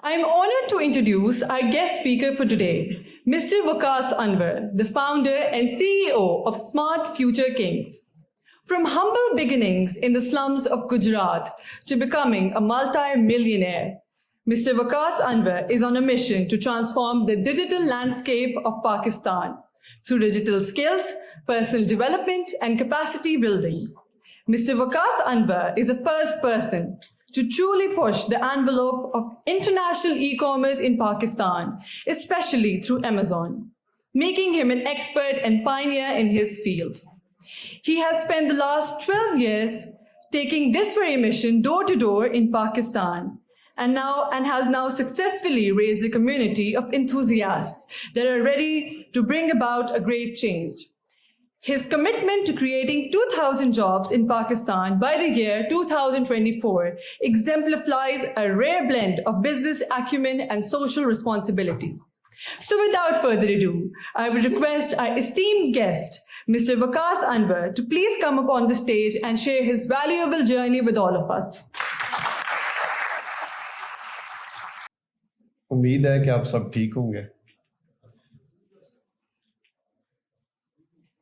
I'm honored to introduce our guest speaker for today, Mr. Waqas Anwar, the founder and CEO of Smart Future Kings. From humble beginnings in the slums of Gujarat to becoming a multi-millionaire, Mr. Waqas Anwar is on a mission to transform the digital landscape of Pakistan through digital skills, personal development, and capacity building. Mr. Waqas Anwar is the first person to truly push the envelope of international e-commerce in Pakistan, especially through Amazon, making him an expert and pioneer in his field. He has spent the last 12 years taking this very mission door to door in Pakistan, and has now successfully raised a community of enthusiasts that are ready to bring about a great change. His commitment to creating 2,000 jobs in Pakistan by the year 2024 exemplifies a rare blend of business acumen and social responsibility. So without further ado, I would request our esteemed guest, Mr. Waqas Anwar, to please come up on the stage and share his valuable journey with all of us. امید ہے کہ آپ سب ٹھیک ہوں گے.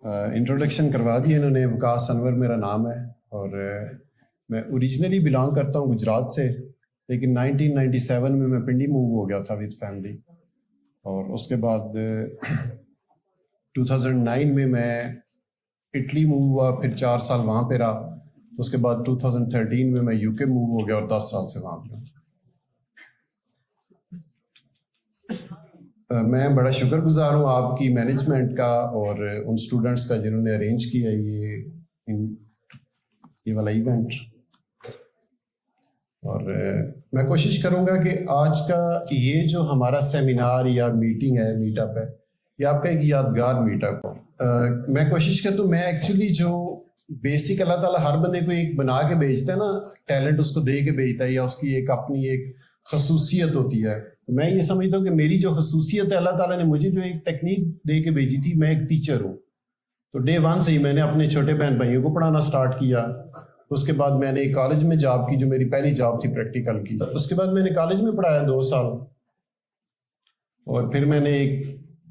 Introduction کروا دی انہوں نے. وقاص انور میرا نام ہے اور میں اوریجنلی بلانگ کرتا ہوں گجرات سے, لیکن 1997 میں پنڈی موو ہو گیا تھا ود فیملی, اور اس کے بعد 2009 میں اٹلی موو ہوا, پھر 4 سال وہاں پہ رہا. اس کے بعد 2013 میں یو کے موو ہو گیا اور 10 سال سے وہاں پہ. میں بڑا شکر گزار ہوں آپ کی مینجمنٹ کا اور ان اسٹوڈنٹس کا جنہوں نے ارینج کیا یہ والا ایونٹ. اور میں کوشش کروں گا کہ آج کا یہ جو ہمارا سیمینار یا میٹنگ ہے, میٹ اپ ہے, یہ آپ کا ایک یادگار میٹ اپ ہو. میں کوشش کرتا ہوں, میں ایکچولی جو بیسک اللہ تعالیٰ ہر بندے کو ایک بنا کے بھیجتا ہے نا, ٹیلنٹ اس کو دے کے بھیجتا ہے یا اس کی ایک اپنی ایک خصوصیت ہوتی ہے. تو میں یہ سمجھتا ہوں کہ میری جو خصوصیت ہے, اللہ تعالیٰ نے مجھے جو ایک ٹیکنیک دے کے بھیجی تھی, میں ایک ٹیچر ہوں. تو ڈے 1 سے ہی میں نے اپنے چھوٹے بہن بھائیوں کو پڑھانا سٹارٹ کیا. اس کے بعد میں نے ایک کالج میں جاب کی جو میری پہلی جاب تھی پریکٹیکل کی. اس کے بعد میں نے کالج میں پڑھایا 2 سال, اور پھر میں نے ایک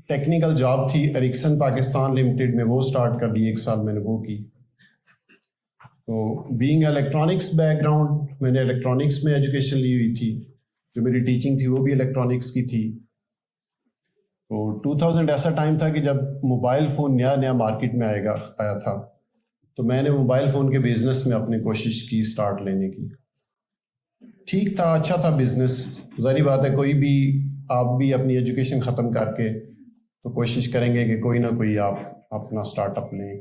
ٹیکنیکل جاب تھی اریکسن پاکستان لمیٹڈ میں, وہ سٹارٹ کر دی. 1 سال میں نے وہ کی. تو بینگ الیکٹرانکس بیک گراؤنڈ, میں نے الیکٹرانکس میں ایجوکیشن لی ہوئی تھی. جو میری ٹیچنگ تھی وہ بھی الیکٹرانکس کی تھی. تو 2000 ایسا ٹائم تھا کہ جب موبائل فون نیا مارکیٹ میں آیا تھا, تو میں نے موبائل فون کے بزنس میں اپنی کوشش کی اسٹارٹ لینے کی. ٹھیک تھا, اچھا تھا بزنس. ظاہری بات ہے کوئی بھی, آپ بھی اپنی ایجوکیشن ختم کر کے تو کوشش کریں گے کہ کوئی نہ کوئی آپ اپنا اسٹارٹ اپ لیں.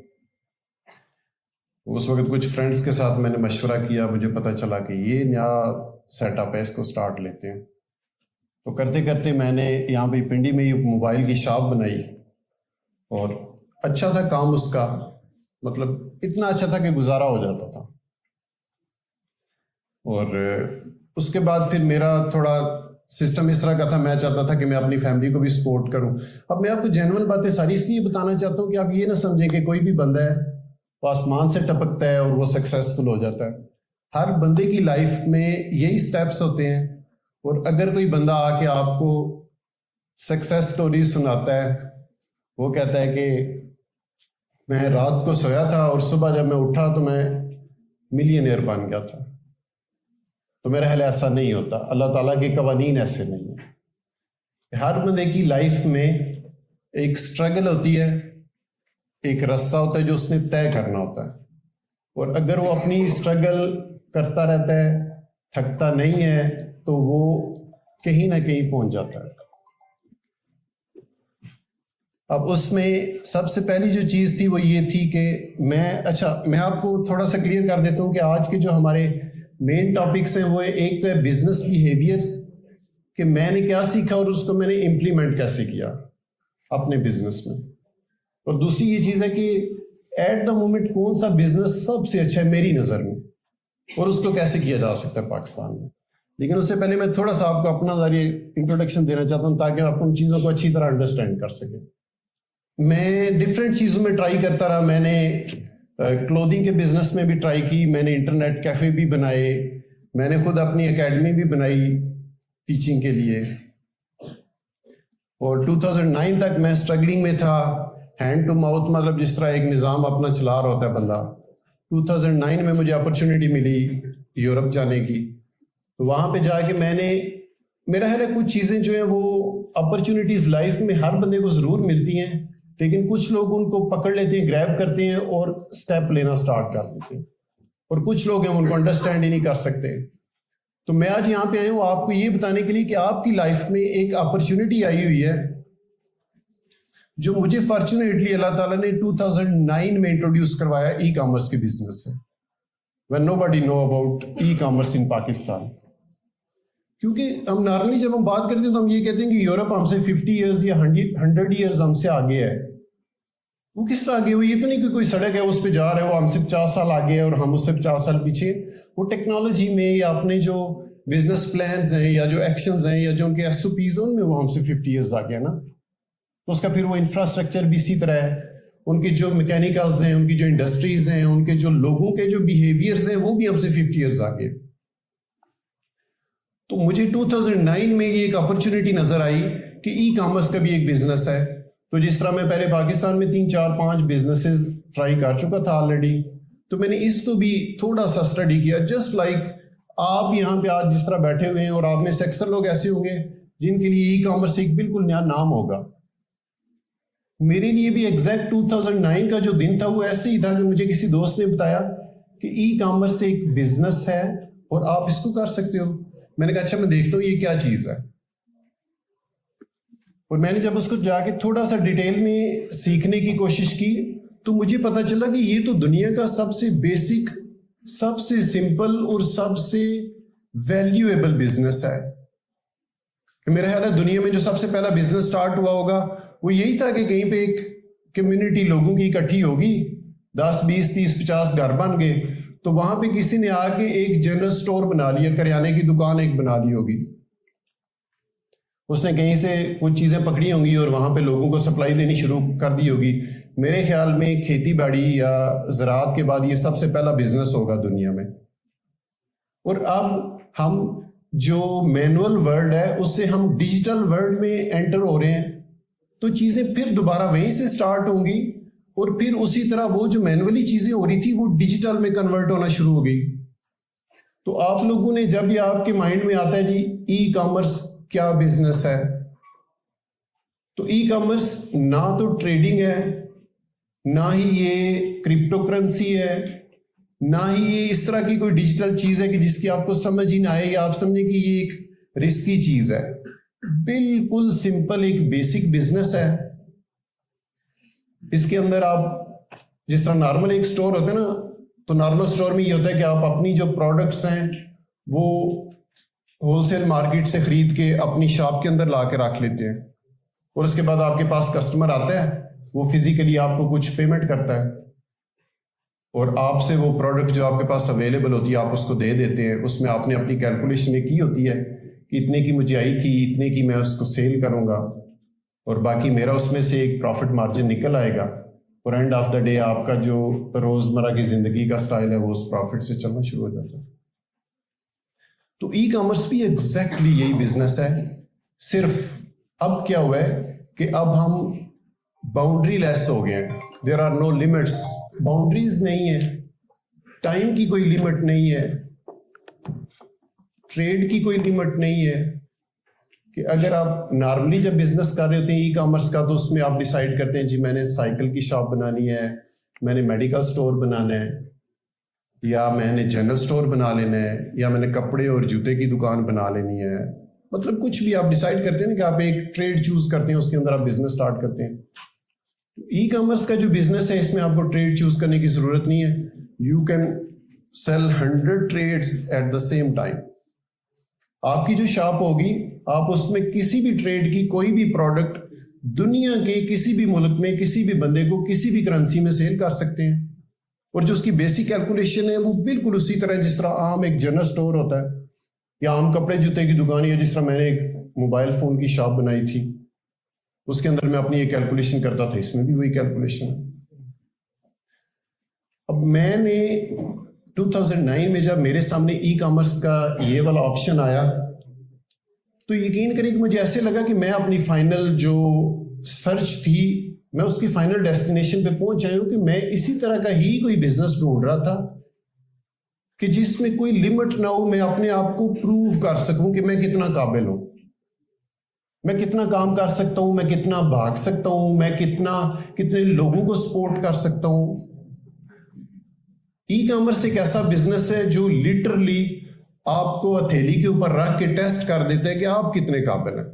اس وقت کچھ فرینڈس کے ساتھ میں نے مشورہ کیا, مجھے پتہ چلا کہ یہ نیا سیٹ اپ ہے, اس کو سٹارٹ لیتے ہیں. تو کرتے کرتے میں نے یہاں پہ پنڈی میں ہی موبائل کی شاپ بنائی, اور اچھا تھا کام اس کا, مطلب اتنا اچھا تھا کہ گزارا ہو جاتا تھا. اور اس کے بعد پھر میرا تھوڑا سسٹم اس طرح کا تھا, میں چاہتا تھا کہ میں اپنی فیملی کو بھی سپورٹ کروں. اب میں آپ کو جینون باتیں ساری اس لیے بتانا چاہتا ہوں کہ آپ یہ نہ سمجھیں کہ کوئی بھی بندہ ہے وہ آسمان سے ٹپکتا ہے اور وہ سکسیزفل ہو جاتا ہے. ہر بندے کی لائف میں یہی سٹیپس ہوتے ہیں, اور اگر کوئی بندہ آ کے آپ کو سکسیس سٹوریز سناتا ہے, وہ کہتا ہے کہ میں رات کو سویا تھا اور صبح جب میں اٹھا تو میں ملینئر بن گیا تھا, تو میرا خیال ایسا نہیں ہوتا. اللہ تعالیٰ کے قوانین ایسے نہیں ہیں. ہر بندے کی لائف میں ایک سٹرگل ہوتی ہے, ایک راستہ ہوتا ہے جو اس نے طے کرنا ہوتا ہے, اور اگر وہ اپنی سٹرگل کرتا رہتا ہے, تھکتا نہیں ہے, تو وہ کہیں نہ کہیں پہنچ جاتا ہے. اب اس میں سب سے پہلی جو چیز تھی وہ یہ تھی کہ میں آپ کو تھوڑا سا کلیئر کر دیتا ہوں کہ آج کے جو ہمارے مین ٹاپکس ہیں وہ ایک تو ہے بزنس بیہیویئرس, کہ میں نے کیا سیکھا اور اس کو میں نے امپلیمنٹ کیسے کیا اپنے بزنس میں. اور دوسری یہ چیز ہے کہ ایٹ دا مومنٹ کون سا بزنس سب سے اچھا ہے میری نظر میں, اور اس کو کیسے کیا جا سکتا ہے پاکستان میں. لیکن اس سے پہلے میں تھوڑا سا آپ کو اپنا ذریعہ انٹروڈکشن دینا چاہتا ہوں تاکہ آپ ان چیزوں کو اچھی طرح انڈرسٹینڈ کر سکیں. میں ڈفرینٹ چیزوں میں ٹرائی کرتا رہا. میں نے کلودنگ کے بزنس میں بھی ٹرائی کی, میں نے انٹرنیٹ کیفے بھی بنائے, میں نے خود اپنی اکیڈمی بھی بنائی, ٹیچنگ کے لیے, اور 2009 تک میں اسٹرگلنگ میں تھا, ہینڈ ٹو ماؤتھ, مطلب جس طرح ایک نظام اپنا چلا رہا ہوتا ہے بندہ. 2009 میں مجھے اپرچونیٹی ملی یورپ جانے کی, تو وہاں پہ جا کے میں نے, میرا خیال ہے کچھ چیزیں جو ہیں وہ اپرچونیٹیز لائف میں ہر بندے کو ضرور ملتی ہیں, لیکن کچھ لوگ ان کو پکڑ لیتے ہیں, گریب کرتے ہیں اور سٹیپ لینا سٹارٹ کر دیتے ہیں, اور کچھ لوگ ہیں ان کو انڈرسٹینڈ ہی نہیں کر سکتے. تو میں آج یہاں پہ آیا ہوں آپ کو یہ بتانے کے لیے کہ آپ کی لائف میں ایک اپرچونیٹی آئی ہوئی ہے جو مجھے فارچونیٹلی اللہ تعالیٰ نے 2009 میں انٹروڈیوس کروایا ای کامرس کے بزنس سے, when nobody know about e-commerce in Pakistan. کیونکہ ہم نارملی جب ہم بات کرتے ہیں تو ہم یہ کہتے ہیں کہ یورپ ہم سے 50 ایئرز یا 100 ایئرز ہم سے آگے ہے. وہ کس طرح آگے ہوئی؟ یہ تو نہیں کہ کوئی سڑک ہے اس پہ جا رہے ہیں, وہ ہم سے 50 سال آگے ہے اور ہم اس سے 50 سال پیچھے. وہ ٹیکنالوجی میں یا اپنے جو بزنس پلانز ہیں یا جو ایکشنز ہیں یا جو ان کے ایس او پیز ہیں ان میں وہ ہم سے 50 ایئرز آگے ہے نا. تو اس کا پھر وہ انفراسٹرکچر بھی اسی طرح ہے, ان کے جو میکینیکلز ہیں, ان کی جو انڈسٹریز ہیں, ان کے جو لوگوں کے جو بیہیویئرز ہیں وہ بھی ہم سے 50 ایئرز آگے. تو مجھے 2009 میں یہ ایک اپرچونیٹی نظر آئی کہ ای کامرس کا بھی ایک بزنس ہے. تو جس طرح میں پہلے پاکستان میں 3 4 5 بزنسز ٹرائی کر چکا تھا آلریڈی, تو میں نے اس کو بھی تھوڑا سا اسٹڈی کیا. جسٹ لائک آپ یہاں پہ آج جس طرح بیٹھے ہوئے ہیں, اور آپ میں سے اکثر لوگ ایسے ہوں گے جن کے لیے ای کامرس ایک بالکل نیا نام ہوگا. میرے لیے بھی ایگزیکٹ 2009 کا جو دن تھا وہ ایسے ہی تھا کہ مجھے کسی دوست نے بتایا کہ ای کامرس ایک بزنس ہے اور آپ اس کو کر سکتے ہو. میں نے کہا اچھا میں دیکھتا ہوں یہ کیا چیز ہے, اور میں نے جب اس کو جا کے تھوڑا سا ڈیٹیل میں سیکھنے کی کوشش کی تو مجھے پتا چلا کہ یہ تو دنیا کا سب سے بیسک, سب سے سمپل اور سب سے ویلیویبل بزنس ہے. میرا خیال ہے دنیا میں جو سب سے پہلا بزنس سٹارٹ ہوا ہوگا وہ یہی تھا کہ کہیں پہ ایک کمیونٹی لوگوں کی اکٹھی ہوگی, 10 20 30 50 گھر بن گئے, تو وہاں پہ کسی نے آ کے ایک جنرل سٹور بنا لیا, کریانے کی دکان ایک بنا لی ہوگی. اس نے کہیں سے کچھ چیزیں پکڑی ہوں گی اور وہاں پہ لوگوں کو سپلائی دینی شروع کر دی ہوگی. میرے خیال میں کھیتی باڑی یا زراعت کے بعد یہ سب سے پہلا بزنس ہوگا دنیا میں. اور اب ہم جو مینول ورلڈ ہے اس سے ہم ڈیجیٹل ورلڈ میں انٹر ہو رہے ہیں, تو چیزیں پھر دوبارہ وہیں سے سٹارٹ ہوں گی, اور پھر اسی طرح وہ جو مینولی چیزیں ہو رہی تھی وہ ڈیجیٹل میں کنورٹ ہونا شروع ہو گئی. تو آپ لوگوں نے جب یہ آپ کے مائنڈ میں آتا ہے جی ای کامرس کیا بزنس ہے, تو ای کامرس نہ تو ٹریڈنگ ہے, نہ ہی یہ کرپٹو کرنسی ہے, نہ ہی یہ اس طرح کی کوئی ڈیجیٹل چیز ہے کہ جس کی آپ کو سمجھ ہی نہ آئے یا آپ سمجھیں کہ یہ ایک رسکی چیز ہے. بالکل سمپل ایک بیسک بزنس ہے. اس کے اندر آپ جس طرح نارمل ایک سٹور ہوتا ہے نا, تو نارمل سٹور میں یہ ہوتا ہے کہ آپ اپنی جو پروڈکٹس ہیں وہ ہول سیل مارکیٹ سے خرید کے اپنی شاپ کے اندر لا کے رکھ لیتے ہیں, اور اس کے بعد آپ کے پاس کسٹمر آتا ہے, وہ فزیکلی آپ کو کچھ پیمنٹ کرتا ہے اور آپ سے وہ پروڈکٹ جو آپ کے پاس اویلیبل ہوتی ہے آپ اس کو دے دیتے ہیں. اس میں آپ نے اپنی کیلکولیشن کی ہوتی ہے کہ اتنے کی مجھے آئی تھی, اتنے کی میں اس کو سیل کروں گا, اور باقی میرا اس میں سے ایک پروفٹ مارجن نکل آئے گا, اور اینڈ آف دا ڈے آپ کا جو روزمرہ کی زندگی کا سٹائل ہے وہ اس پروفٹ سے چلنا شروع ہو جاتا ہے. تو ای کامرس بھی ایگزیکٹلی یہی بزنس ہے, صرف اب کیا ہوا ہے کہ اب ہم باؤنڈری لیس ہو گئے ہیں. There are no limits, boundaries نہیں ہے, ٹائم کی کوئی لمٹ نہیں ہے, ٹریڈ کی کوئی لمٹ نہیں ہے. کہ اگر آپ نارملی جب بزنس کر رہے ہوتے ہیں ای کامرس کا, تو اس میں آپ ڈیسائیڈ کرتے ہیں جی میں نے سائیکل کی شاپ بنانی ہے, میں نے میڈیکل سٹور بنانا ہے, یا میں نے جنرل سٹور بنا لینا ہے, یا میں نے کپڑے اور جوتے کی دکان بنا لینی ہے. مطلب کچھ بھی آپ ڈیسائیڈ کرتے ہیں نا کہ آپ ایک ٹریڈ چوز کرتے ہیں, اس کے اندر آپ بزنس سٹارٹ کرتے ہیں. ای کامرس کا جو بزنس ہے اس میں آپ کو ٹریڈ چوز کرنے کی ضرورت نہیں ہے. You can sell 100 trades at the same time. آپ کی جو شاپ ہوگی آپ اس میں کسی بھی ٹریڈ کی کوئی بھی پروڈکٹ دنیا کے کسی بھی ملک میں کسی بھی بندے کو کسی بھی کرنسی میں سیل کر سکتے ہیں, اور جو اس کی بیسک کیلکولیشن ہے وہ بالکل اسی طرح جس طرح عام ایک جنرل سٹور ہوتا ہے یا عام کپڑے جوتے کی دکان, یا جس طرح میں نے ایک موبائل فون کی شاپ بنائی تھی اس کے اندر میں اپنی یہ کیلکولیشن کرتا تھا, اس میں بھی وہی کیلکولیشن ہے. اب میں نے 2009 میں جب میرے سامنے ای کامرس کا یہ والا آپشن آیا تو یقین کریں کہ مجھے ایسے لگا کہ میں اپنی فائنل جو سرچ تھی میں اس کی فائنل ڈیسٹینیشن پہ پہنچ آیا ہوں کہ میں اسی طرح کا ہی کوئی بزنس ڈھونڈ رہا تھا کہ جس میں کوئی لمٹ نہ ہو, میں اپنے آپ کو پروو کر سکوں کہ میں کتنا قابل ہوں, میں کتنا کام کر سکتا ہوں, میں کتنا بھاگ سکتا ہوں, میں کتنے لوگوں کو سپورٹ کر سکتا ہوں. ای کامرس ایک ایسا بزنس ہے جو لٹرلی آپ کو ہتھیلی کے اوپر رکھ کے ٹیسٹ کر دیتا ہے کہ آپ کتنے قابل ہیں.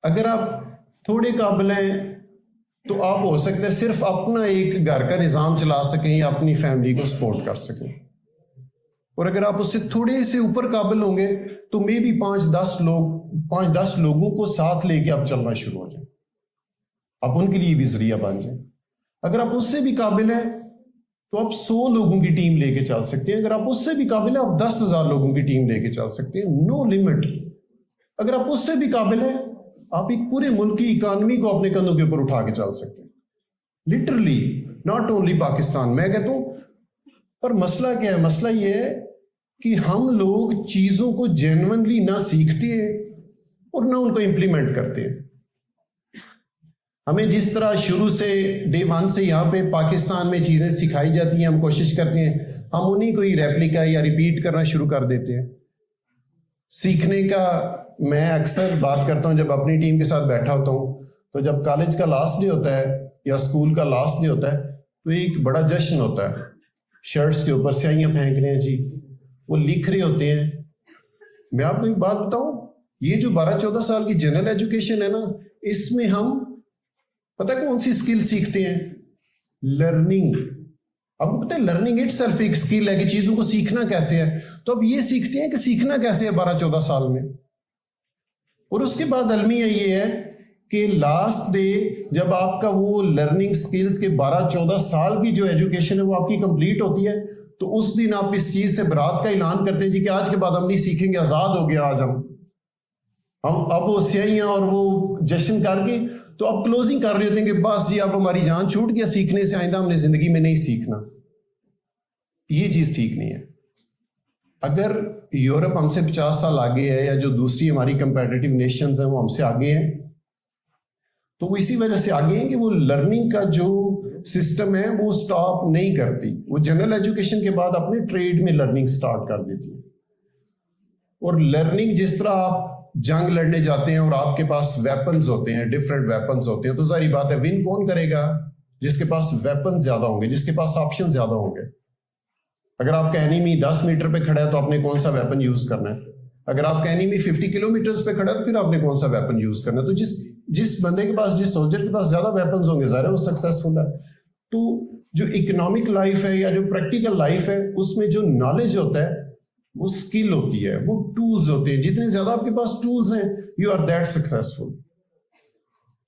اگر آپ تھوڑے قابل ہیں تو آپ ہو سکتا ہے صرف اپنا ایک گھر کا نظام چلا سکیں یا اپنی فیملی کو سپورٹ کر سکیں, اور اگر آپ اس سے تھوڑے سے اوپر قابل ہوں گے تو مے بی 5-10 لوگوں کو ساتھ لے کے آپ چلنا شروع ہو جائیں, آپ ان کے لیے بھی ذریعہ بن جائیں. اگر آپ اس سے بھی قابل ہیں تو آپ 100 لوگوں کی ٹیم لے کے چل سکتے ہیں. اگر آپ اس سے بھی قابل ہیں آپ 10,000 لوگوں کی ٹیم لے کے چل سکتے ہیں, نو لمٹ. اگر آپ اس سے بھی قابل ہیں آپ ایک پورے ملک کی اکانومی کو اپنے کندھوں کے اوپر اٹھا کے چل سکتے ہیں, لٹرلی, ناٹ اونلی پاکستان. میں کہتا ہوں پر مسئلہ کیا ہے؟ مسئلہ یہ ہے کہ ہم لوگ چیزوں کو جینونلی نہ سیکھتے ہیں اور نہ ان کو امپلیمنٹ کرتے ہیں. ہمیں جس طرح شروع سے ڈے 1 سے یہاں پہ پاکستان میں چیزیں سکھائی جاتی ہیں, ہم کوشش کرتے ہیں ہم انہیں کو ہی ریپلیکا یا ریپیٹ کرنا شروع کر دیتے ہیں. سیکھنے کا میں اکثر بات کرتا ہوں جب اپنی ٹیم کے ساتھ بیٹھا ہوتا ہوں تو جب کالج کا لاسٹ ڈے ہوتا ہے یا اسکول کا لاسٹ ڈے ہوتا ہے تو ایک بڑا جشن ہوتا ہے. شرٹس کے اوپر سیاہیاں پھینک رہے ہیں جی, وہ لکھ رہے ہوتے ہیں. میں آپ کو ایک بات بتاؤں, یہ جو 12-14 سال کی جنرل ایجوکیشن ہے نا, اس میں ہم پتہ کون سی اسکل سیکھتے ہیں؟ لرننگ. آپ کو پتہ ہے لرننگ اٹ سیلف ایک اسکل ہے کہ چیزوں کو سیکھنا کیسے ہے. تو اب یہ سیکھتے ہیں کہ سیکھنا کیسے ہے 12-14 سال میں. اور اس کے بعد المیہ یہ ہے کہ لاسٹ ڈے جب آپ کا وہ لرننگ اسکلس کے 12-14 سال کی جو ایجوکیشن ہے وہ آپ کی کمپلیٹ ہوتی ہے تو اس دن آپ اس چیز سے برات کا اعلان کرتے ہیں جی کہ آج کے بعد ہم نہیں سیکھیں گے, آزاد ہو گیا آج ہم اب وہ سیاہیاں اور وہ جشن کر کے تو آپ کلوزنگ کر رہے ہوتے ہیں کہ بس جی اب ہماری جان چھوٹ گیا سیکھنے سے, آئندہ ہم نے زندگی میں نہیں سیکھنا. یہ چیز ٹھیک نہیں ہے. اگر یورپ ہم سے 50 سال آگے ہے یا جو دوسری ہماری کمپیٹیٹیو نیشنز ہیں وہ ہم سے آگے ہیں تو وہ اسی وجہ سے آگے ہیں کہ وہ لرننگ کا جو سسٹم ہے وہ سٹاپ نہیں کرتی. وہ جنرل ایجوکیشن کے بعد اپنے ٹریڈ میں لرننگ سٹارٹ کر دیتی ہے. اور لرننگ جس طرح آپ جنگ لڑنے جاتے ہیں اور آپ کے پاس ویپنز ہوتے ہیں, ڈفرینٹ ویپنز ہوتے ہیں, تو ظاہری بات ہے ون کون کرے گا؟ جس کے پاس ویپن زیادہ ہوں گے, جس کے پاس آپشن زیادہ ہوں گے. اگر آپ کا اینیمی 10 میٹر پہ کھڑا ہے تو آپ نے کون سا ویپن یوز کرنا ہے؟ اگر آپ کا اینیمی 50 کلومیٹرز پہ کھڑا ہے تو پھر آپ نے کون سا ویپن یوز کرنا ہے؟ تو جس بندے کے پاس, جس سولجر کے پاس زیادہ ویپنز ہوں گے ظاہر ہے وہ سکسیسفل ہے. تو جو اکنامک لائف ہے یا جو پریکٹیکل لائف ہے اس میں جو نالج ہوتا ہے وہ اسکل ہوتی ہے, وہ ٹولز ہوتے ہیں. جتنے زیادہ آپ کے پاس ٹولز ہیں یو آر دیٹ سکسیسفل.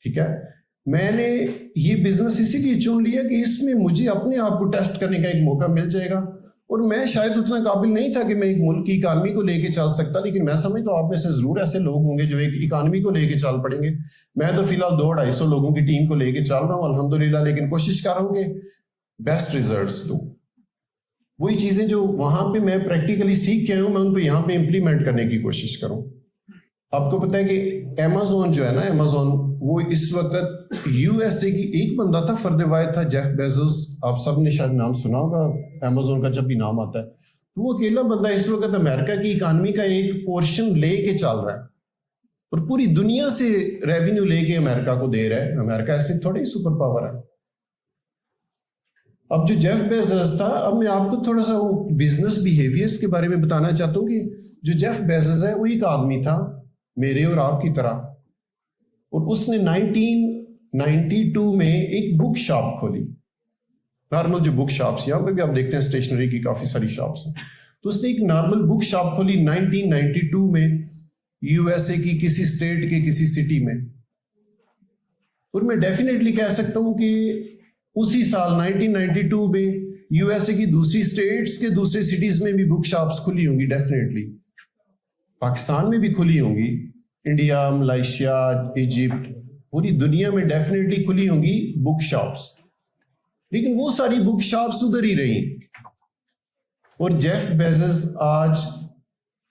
ٹھیک ہے, میں نے یہ بزنس اسی لیے چن لیا کہ اس میں مجھے اپنے آپ کو ٹیسٹ کرنے کا ایک موقع مل جائے گا. اور میں شاید اتنا قابل نہیں تھا کہ میں ایک ملک کی اکانومی کو لے کے چل سکتا, لیکن میں سمجھتا ہوں آپ میں سے ضرور ایسے لوگ ہوں گے جو ایک اکانومی کو لے کے چل پڑیں گے. میں تو فی الحال 200-250 لوگوں کی ٹیم کو لے کے چل رہا ہوں الحمدللہ, لیکن کوشش کر رہا ہوں کہ بیسٹ ریزلٹس دوں. وہی چیزیں جو وہاں پہ میں پریکٹیکلی سیکھ کے آیا ہوں میں ان کو یہاں پہ امپلیمنٹ کرنے کی کوشش کروں. آپ کو پتہ ہے کہ امیزون جو ہے نا, امیزون وہ اس وقت USA کی ایک بندہ تھا, فرد واحد تھا, جیف بیزوس. آپ سب نے شاید نام سنا ہوگا امیزون کا جب بھی نام آتا ہے. تو وہ اکیلا بندہ اس وقت امریکہ کی اکانومی کا ایک پورشن لے کے چل رہا ہے اور پوری دنیا سے ریونیو لے کے امریکہ کو دے رہا ہے. امریکہ ایسے تھوڑے ہی سپر پاور ہے. اب جو جیف بیزوس تھا, اب میں آپ کو تھوڑا سا وہ بزنس بیہیویئرس کے بارے میں بتانا چاہتا ہوں کہ جو جیف بیزوس ہے وہ ایک آدمی تھا میرے اور آپ کی طرح, اور اس نے 1992 میں ایک بک شاپ کھولی. نارمل جو بک شاپس یہاں پہ بھی آپ دیکھتے ہیں اسٹیشنری کی کافی ساری شاپس ہیں, تو اس نے ایک نارمل بک شاپ کھولی 1992 میں USA کی کسی اسٹیٹ کے کسی سٹی میں. اور میں ڈیفینیٹلی کہہ سکتا ہوں کہ اسی سال 1992 میں USA کی دوسری اسٹیٹس کے دوسرے سٹیز میں بھی بک شاپس کھلی ہوں گی. ڈیفینیٹلی پاکستان میں بھی کھلی ہوں گی, انڈیا, ملائیشیا, ایجپٹ, پوری دنیا میں ڈیفینیٹلی کھلی ہوں گی بک شاپس. لیکن وہ ساری بک شاپس ادھر ہی رہی. اور جیف بیزوس آج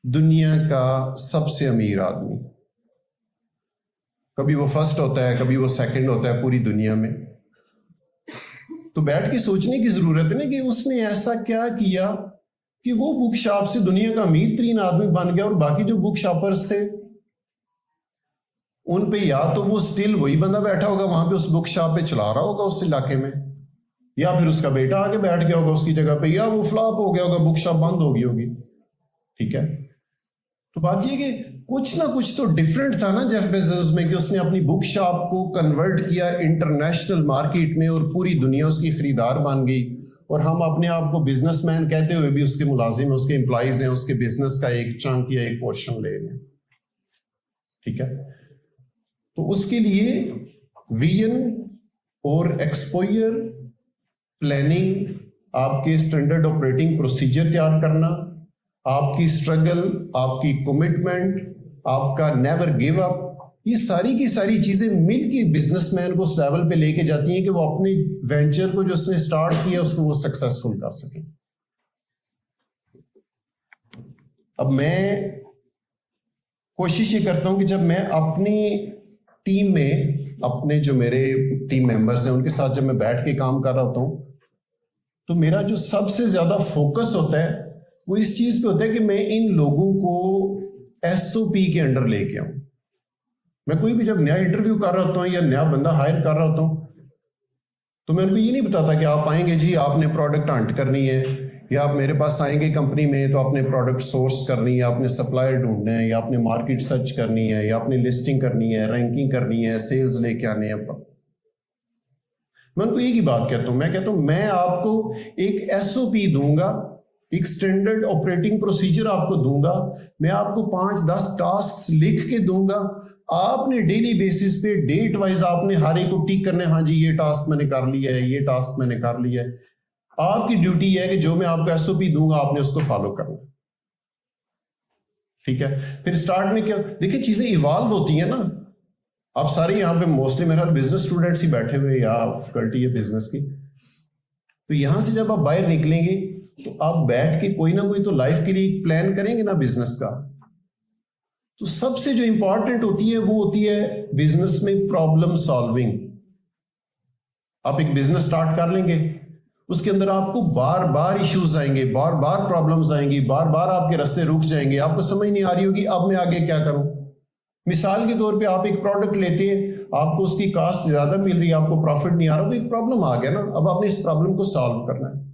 دنیا کا سب سے امیر آدمی. کبھی وہ فرسٹ ہوتا ہے, کبھی وہ سیکنڈ ہوتا ہے پوری دنیا میں. تو بیٹھ کے سوچنے کی ضرورت ہے نا کہ اس نے ایسا کیا کیا کہ وہ بک شاپ سے دنیا کا امیر ترین آدمی بن گیا, اور باقی جو بک شاپرز تھے ان پہ یا تو وہ سٹل وہی بندہ بیٹھا ہوگا وہاں پہ اس بک شاپ پہ چلا رہا ہوگا اس علاقے میں, یا پھر اس کا بیٹا آ کے بیٹھ گیا ہوگا اس کی جگہ پہ, یا وہ فلاپ ہو گیا ہوگا, بک شاپ بند ہو گئی ہوگی. ٹھیک ہے, تو بات یہ کہ کچھ نہ کچھ تو ڈفرینٹ تھا نا جیف بیزوس میں, کہ اس نے اپنی بک شاپ کو کنورٹ کیا انٹرنیشنل مارکیٹ میں, اور پوری دنیا اس کی خریدار بن گئی. اور ہم اپنے آپ کو بزنس مین کہتے ہوئے بھی اس کے ملازم, اس کے امپلائیز ہیں, اس کے بزنس کا ایک چنک یا ایک پورشن لے رہے ہیں. ٹھیک ہے, تو اس کے لیے ویژن اور ایکسپوئر پلاننگ, آپ کے اسٹینڈرڈ آپریٹنگ پروسیجر تیار کرنا, آپ کی اسٹرگل, آپ کی کمٹمنٹ, آپ کا نیور گیو اپ, یہ ساری کی ساری چیزیں مل کے بزنس مین کو اس لیول پہ لے کے جاتی ہیں کہ وہ اپنے وینچر کو جو اس نے سٹارٹ کیا اس کو وہ سکسیسفل کر سکیں. اب میں کوشش یہ کرتا ہوں کہ جب میں اپنی ٹیم میں, اپنے جو میرے ٹیم ممبرز ہیں ان کے ساتھ جب میں بیٹھ کے کام کر رہا ہوتا ہوں, تو میرا جو سب سے زیادہ فوکس ہوتا ہے وہ اس چیز پہ ہوتا ہے کہ میں ان لوگوں کو SOP کے انڈر لے کے آؤں. میں کوئی بھی جب نیا انٹرویو کر رہا ہوتا ہوں یا نیا بندہ ہائر کر رہا ہوتا ہوں تو میں ان کو یہ نہیں بتاتا کہ آپ آئیں گے جی آپ نے پروڈکٹ ہنٹ کرنی ہے, یا آپ میرے پاس آئیں گے کمپنی میں تو آپ نے پروڈکٹ سورس کرنی ہے, آپ نے سپلائر ڈھونڈنا ہے, یا آپ نے مارکیٹ سرچ کرنی ہے, یا آپ نے لسٹنگ کرنی ہے, رینکنگ کرنی ہے, سیلز لے کے آنے ہیں. میں ان کو ایک ہی بات کہتا ہوں, میں کہتا ہوں میں آپ کو ایک SOP دوں گا, ایک اسٹینڈرڈ آپریٹنگ پروسیجر آپ کو دوں گا, میں آپ کو 5-10 ٹاسکس لکھ کے دوں گا, آپ نے ڈیلی بیسس پہ ڈیٹ وائز آپ نے ہر ایک کو ٹک کرنا ہے, ہاں جی یہ ٹاسک میں نے کر لیا ہے, یہ ٹاسک میں نے کر لیا ہے. آپ کی ڈیوٹی ہے کہ جو میں آپ کو SOP دوں گا آپ نے اس کو فالو کرنا. ٹھیک ہے, پھر اسٹارٹ میں کیا دیکھیں چیزیں ایوالو ہوتی ہیں نا. آپ سارے یہاں پہ موسٹلی میرا بزنس اسٹوڈنٹس ہی بیٹھے ہوئے یا فیکلٹی ہے بزنس کی, تو یہاں سے جب آپ باہر نکلیں گے تو آپ بیٹھ کے کوئی نہ کوئی تو لائف کے لیے پلان کریں گے نا بزنس کا. تو سب سے جو امپورٹنٹ ہوتی ہے وہ ہوتی ہے بزنس میں پرابلم سالونگ. آپ ایک بزنس سٹارٹ کر لیں گے, اس کے اندر آپ کو بار بار ایشوز آئیں گے, بار بار پرابلمز آئیں گی, بار بار آپ کے راستے رک جائیں گے, آپ کو سمجھ نہیں آ رہی ہوگی اب میں آگے کیا کروں. مثال کے طور پہ آپ ایک پروڈکٹ لیتے ہیں, آپ کو اس کی کاسٹ زیادہ مل رہی ہے, آپ کو پروفٹ نہیں آ رہا, تو ایک پرابلم آ گیا نا. اب آپ نے اس پرابلم کو سالو کرنا ہے.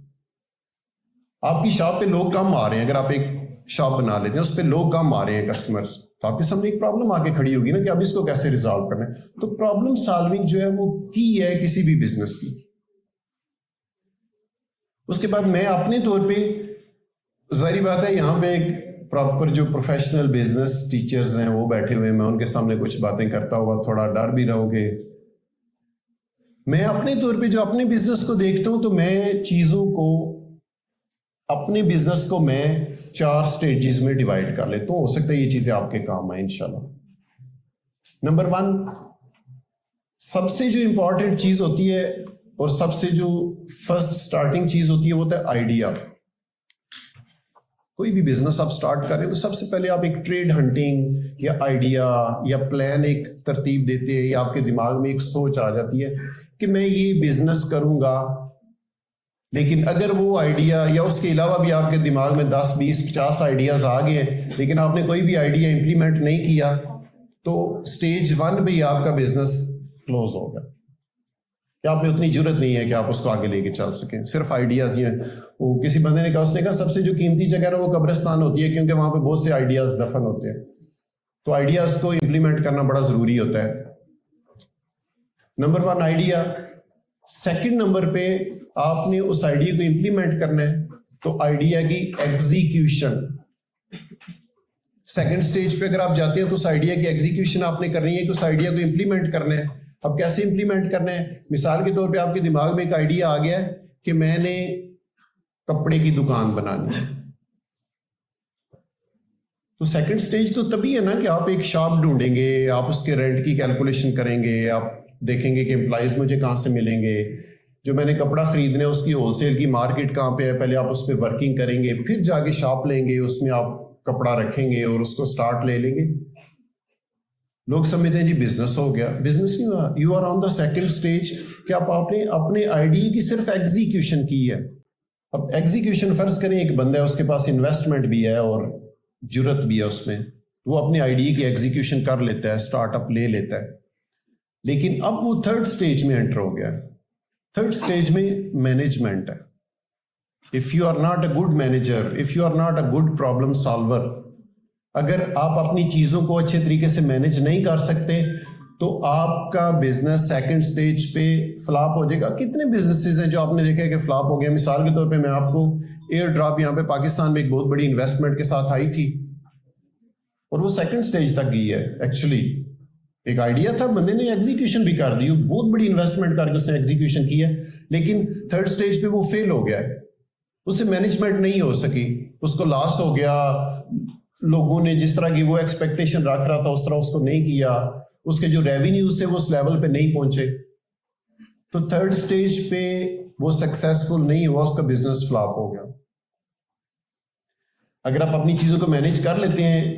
آپ کی شاپ پہ لوگ کم آ رہے ہیں, اگر آپ ایک شاپ بنا لیتے ہیں اس پہ لوگ کم آ رہے ہیں کسٹمرز, تو آپ کے سامنے ایک پرابلم آ کے کھڑی ہوگی نا کہ اب اس کو کیسے ریزالو کرنا ہے. تو پرابلم سالونگ جو ہے وہ کی ہے کسی بھی بزنس کی. اس کے بعد میں اپنے طور پہ, ظاہری بات ہے یہاں پہ ایک پراپر جو پروفیشنل بزنس ٹیچرز ہیں وہ بیٹھے ہوئے, میں ان کے سامنے کچھ باتیں کرتا ہوا تھوڑا ڈر بھی رہوں گے. میں اپنے طور پہ جو اپنے بزنس کو دیکھتا ہوں تو میں چیزوں کو, اپنے بزنس کو میں 4 سٹیجز میں ڈیوائڈ کر لیتا ہوں. ہو سکتا ہے یہ چیزیں آپ کے کام آئیں انشاءاللہ. نمبر 1, سب سے جو امپورٹنٹ چیز ہوتی ہے اور سب سے جو فرسٹ سٹارٹنگ چیز ہوتی ہے وہ ہوتا ہے آئیڈیا. کوئی بھی بزنس آپ سٹارٹ کر رہے ہیں تو سب سے پہلے آپ ایک ٹریڈ ہنٹنگ یا آئیڈیا یا پلان ایک ترتیب دیتے ہیں, یا آپ کے دماغ میں ایک سوچ آ جاتی ہے کہ میں یہ بزنس کروں گا. لیکن اگر وہ آئیڈیا یا اس کے علاوہ بھی آپ کے دماغ میں 10, 20, 50 آئیڈیاز آ گئے لیکن آپ نے کوئی بھی آئیڈیا امپلیمنٹ نہیں کیا, تو سٹیج 1 پہ ہی آپ کا بزنس کلوز ہوگا. کہ آپ میں اتنی ضرورت نہیں ہے کہ آپ اس کو آگے لے کے چل سکیں, صرف آئیڈیاز ہی ہیں. وہ کسی بندے نے کہا, اس نے کہا سب سے جو قیمتی جگہ ہے وہ قبرستان ہوتی ہے, کیونکہ وہاں پہ بہت سے آئیڈیاز دفن ہوتے ہیں. تو آئیڈیاز کو امپلیمنٹ کرنا بڑا ضروری ہوتا ہے. Number 1 idea. سیکنڈ نمبر پہ آپ نے اس آئیڈیا کو امپلیمنٹ کرنا ہے, تو آئیڈیا کی ایگزیکیوشن. سیکنڈ سٹیج پہ اگر آپ جاتے ہیں تو اس آئیڈیا کی ایگزیکیوشن آپ نے کرنی ہے کہ اس آئیڈیا کو امپلیمنٹ کرنا ہے. اب کیسے امپلیمنٹ کرنا ہے؟ مثال کے طور پہ آپ کے دماغ میں ایک آئیڈیا آ گیا ہے کہ میں نے کپڑے کی دکان بنانی ہے, تو سیکنڈ سٹیج تو تبھی ہے نا کہ آپ ایک شاپ ڈھونڈیں گے, آپ اس کے رینٹ کی کیلکولیشن کریں گے, آپ دیکھیں گے کہ امپلائیز مجھے کہاں سے ملیں گے, جو میں نے کپڑا خریدنا ہے اس کی ہول سیل کی مارکیٹ کہاں پہ ہے, پہلے آپ اس پہ ورکنگ کریں گے, پھر جا کے شاپ لیں گے, اس میں آپ کپڑا رکھیں گے اور اس کو سٹارٹ لے لیں گے. لوگ سمجھتے ہیں جی بزنس ہو گیا. بزنس نہیں ہوا. You are on the second stage کہ آپ نے اپنے آئیڈیا کی صرف ایگزیکیوشن کی ہے. اب ایگزیکیوشن فرض کریں ایک بندہ ہے, اس کے پاس انویسٹمنٹ بھی ہے اور جرت بھی ہے اس میں, وہ اپنے آئیڈیا کی ایگزیکیوشن کر لیتا ہے, اسٹارٹ اپ لے لیتا ہے. لیکن اب وہ تھرڈ اسٹیج میں انٹر ہو گیا. تھرڈ اسٹیج میں مینجمنٹ ہے. If you are not a good manager, if you are not a good problem solver, اگر آپ اپنی چیزوں کو اچھے طریقے سے مینج نہیں کر سکتے تو آپ کا بزنس سیکنڈ سٹیج پہ فلاپ ہو جائے گا. کتنے بزنسز ہیں جو آپ نے دیکھا کہ فلاپ ہو گئے. مثال کے طور پہ میں آپ کو ایئر ڈراپ یہاں پہ پاکستان میں ایک بہت بڑی انویسٹمنٹ کے ساتھ آئی تھی اور وہ سیکنڈ سٹیج تک گئی ہے. ایکچولی ایک آئیڈیا تھا, بندے نے ایگزیکیوشن بھی کر دی, بہت بڑی انویسٹمنٹ کر کے اس نے ایگزیکیوشن کی ہے, لیکن تھرڈ سٹیج پہ وہ فیل ہو گیا ہے. اس سے مینجمنٹ نہیں ہو سکی, اس کو لاس ہو گیا. لوگوں نے جس طرح کی وہ ایکسپیکٹیشن رکھ رہا تھا اس طرح اس کو نہیں کیا, اس کے جو ریونیوز تھے وہ اس لیول پہ نہیں پہنچے, تو تھرڈ سٹیج پہ وہ سکسیسفل نہیں ہوا, اس کا بزنس فلاپ ہو گیا. اگر آپ اپنی چیزوں کو مینیج کر لیتے ہیں,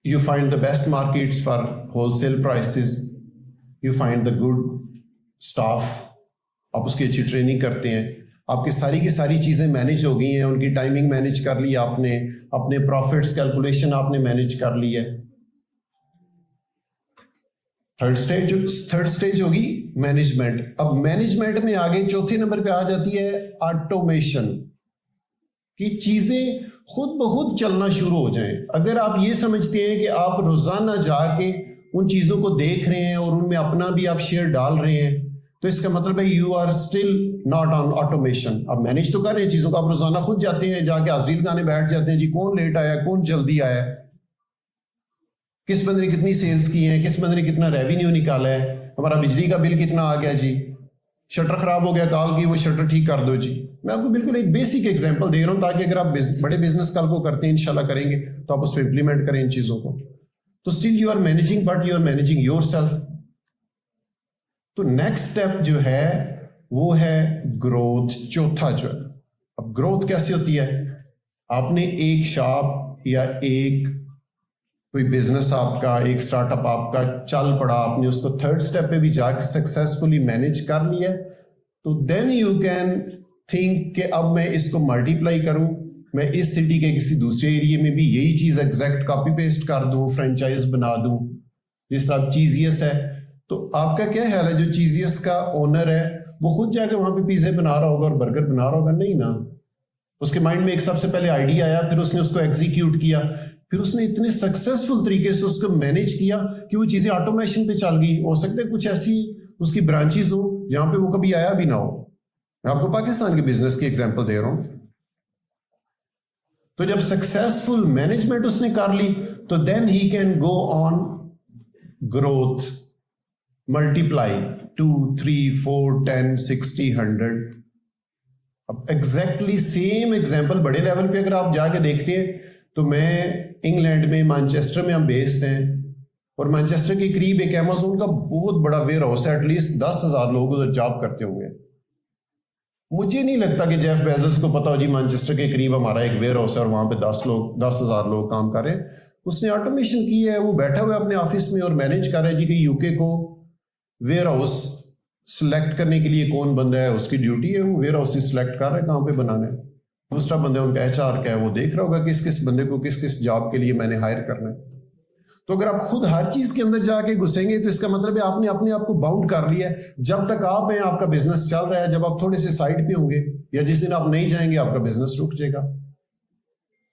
you find the best markets for wholesale prices, you find the good staff, آپ اس کی اچھی ٹریننگ کرتے ہیں, آپ کی ساری چیزیں مینیج ہو گئی ہیں, ان کی ٹائمنگ مینیج کر لی آپ نے, اپنے پروفٹس کیلکولیشن آپ نے مینیج کر لی ہے. تھرڈ سٹیج ہوگی مینجمنٹ. اب مینجمنٹ میں آگے چوتھے نمبر پہ آ جاتی ہے آٹومیشن, کہ چیزیں خود بخود چلنا شروع ہو جائیں. اگر آپ یہ سمجھتے ہیں کہ آپ روزانہ جا کے ان چیزوں کو دیکھ رہے ہیں اور ان میں اپنا بھی آپ شیئر ڈال رہے ہیں, تو اس کا مطلب ہے you are still not on automation. آپ مینیج تو کر رہے ہیں چیزوں کو, آپ روزانہ خود جاتے ہیں, جا کے حاضری لگانے بیٹھ جاتے ہیں, جی کون لیٹ آیا, کون جلدی آیا, کس بندے نے کتنی سیلز کی ہیں, کس بندے نے کتنا ریونیو نکالا ہے, ہمارا بجلی کا بل کتنا آ گیا, جی شٹر خراب ہو گیا کال کی, وہ شٹر ٹھیک کر دو. جی میں آپ کو بالکل ایک بیسک ایگزامپل دے رہا ہوں تاکہ اگر آپ بڑے بزنس کل کو کرتے ہیں, انشاءاللہ کریں گے, تو آپ اس پہ امپلیمنٹ کریں ان چیزوں کو. تو still you are managing, but you are managing yourself. تو نیکسٹ اسٹیپ جو ہے وہ ہے گروتھ, چوتھا جو ہے. اب گروتھ کیسے ہوتی ہے؟ آپ نے ایک شاپ یا ایک کوئی بزنس آپ کا, ایک اسٹارٹ اپ آپ کا چل پڑا, آپ نے اس کو تھرڈ اسٹیپ پہ بھی جا کے سکسیسفلی مینیج کر لیا, تو دین یو کین تھنک کہ اب میں اس کو ملٹیپلائی کروں, میں اس سٹی کے کسی دوسرے ایریے میں بھی یہی چیز ایگزیکٹ کاپی پیسٹ کر دوں, فرینچائز بنا دوں. جس طرح چیزیس ہے, تو آپ کا کیا خیال ہے جو چیزیس کا اونر ہے وہ خود جا کے وہاں پہ پیزے بنا رہا ہوگا اور برگر بنا رہا ہوگا؟ نہیں نا. اس کے مائنڈ میں ایک سب سے پہلے آئیڈیا آیا, پھر اس نے اس کو ایگزیکیوٹ کیا, پھر اس نے اتنے سکسیسفل طریقے سے اس کو مینیج کیا کہ وہ چیزیں آٹومیشن پہ چل گئی. ہو سکتا ہے کچھ ایسی اس کی برانچیز ہوں جہاں پہ وہ کبھی آیا بھی نہ ہو. میں آپ کو پاکستان کے بزنس کی ایگزامپل دے رہا ہوں. تو جب سکسیسفل مینجمنٹ اس نے کر لی تو then he can go on growth, multiply 2, 3, 4, 10, 60, 100. اب ایگزیکٹلی سیم ایگزامپل بڑے لیول پہ اگر آپ جا کے دیکھتے ہیں تو میں انگلینڈ میں مانچسٹر میں ہم بیسڈ ہیں, اور مانچسٹر کے قریب ایک ایمیزون کا بہت بڑا ویئر ہاؤس ہے, ایٹ لیسٹ 10,000 لوگ ادھر جاب کرتے ہوں گے. مجھے نہیں لگتا کہ جیف بیزوس کو پتا ہو جی مانچسٹر کے قریب ہمارا ایک ویئر ہاؤس ہے اور وہاں پہ 10,000 لوگ کام کر رہے ہیں. اس نے آٹومیشن کی ہے, وہ بیٹھا ہوا ہے اپنے آفس میں اور مینیج کر رہا ہے جی کہ یو کے کو ویئر ہاؤس سلیکٹ کرنے کے لیے کون بندہ ہے, اس کی ڈیوٹی ہے وہ ویئر ہاؤس سلیکٹ کر رہے ہیں کہاں پہ بنانا ہے. دوسرا بندہ ان کا HR کا ہے, وہ دیکھ رہا ہوگا کہ کس بندے کو کس جاب کے لیے میں نے ہائر کرنا ہے. تو اگر آپ خود ہر چیز کے اندر جا کے گھسیں گے تو اس کا مطلب ہے آپ نے اپنے آپ کو باؤنڈ کر لیا ہے. جب تک آپ ہیں آپ کا بزنس چل رہا ہے, جب آپ تھوڑے سے سائڈ پہ ہوں گے یا جس دن آپ نہیں جائیں گے آپ کا بزنس رک جائے گا.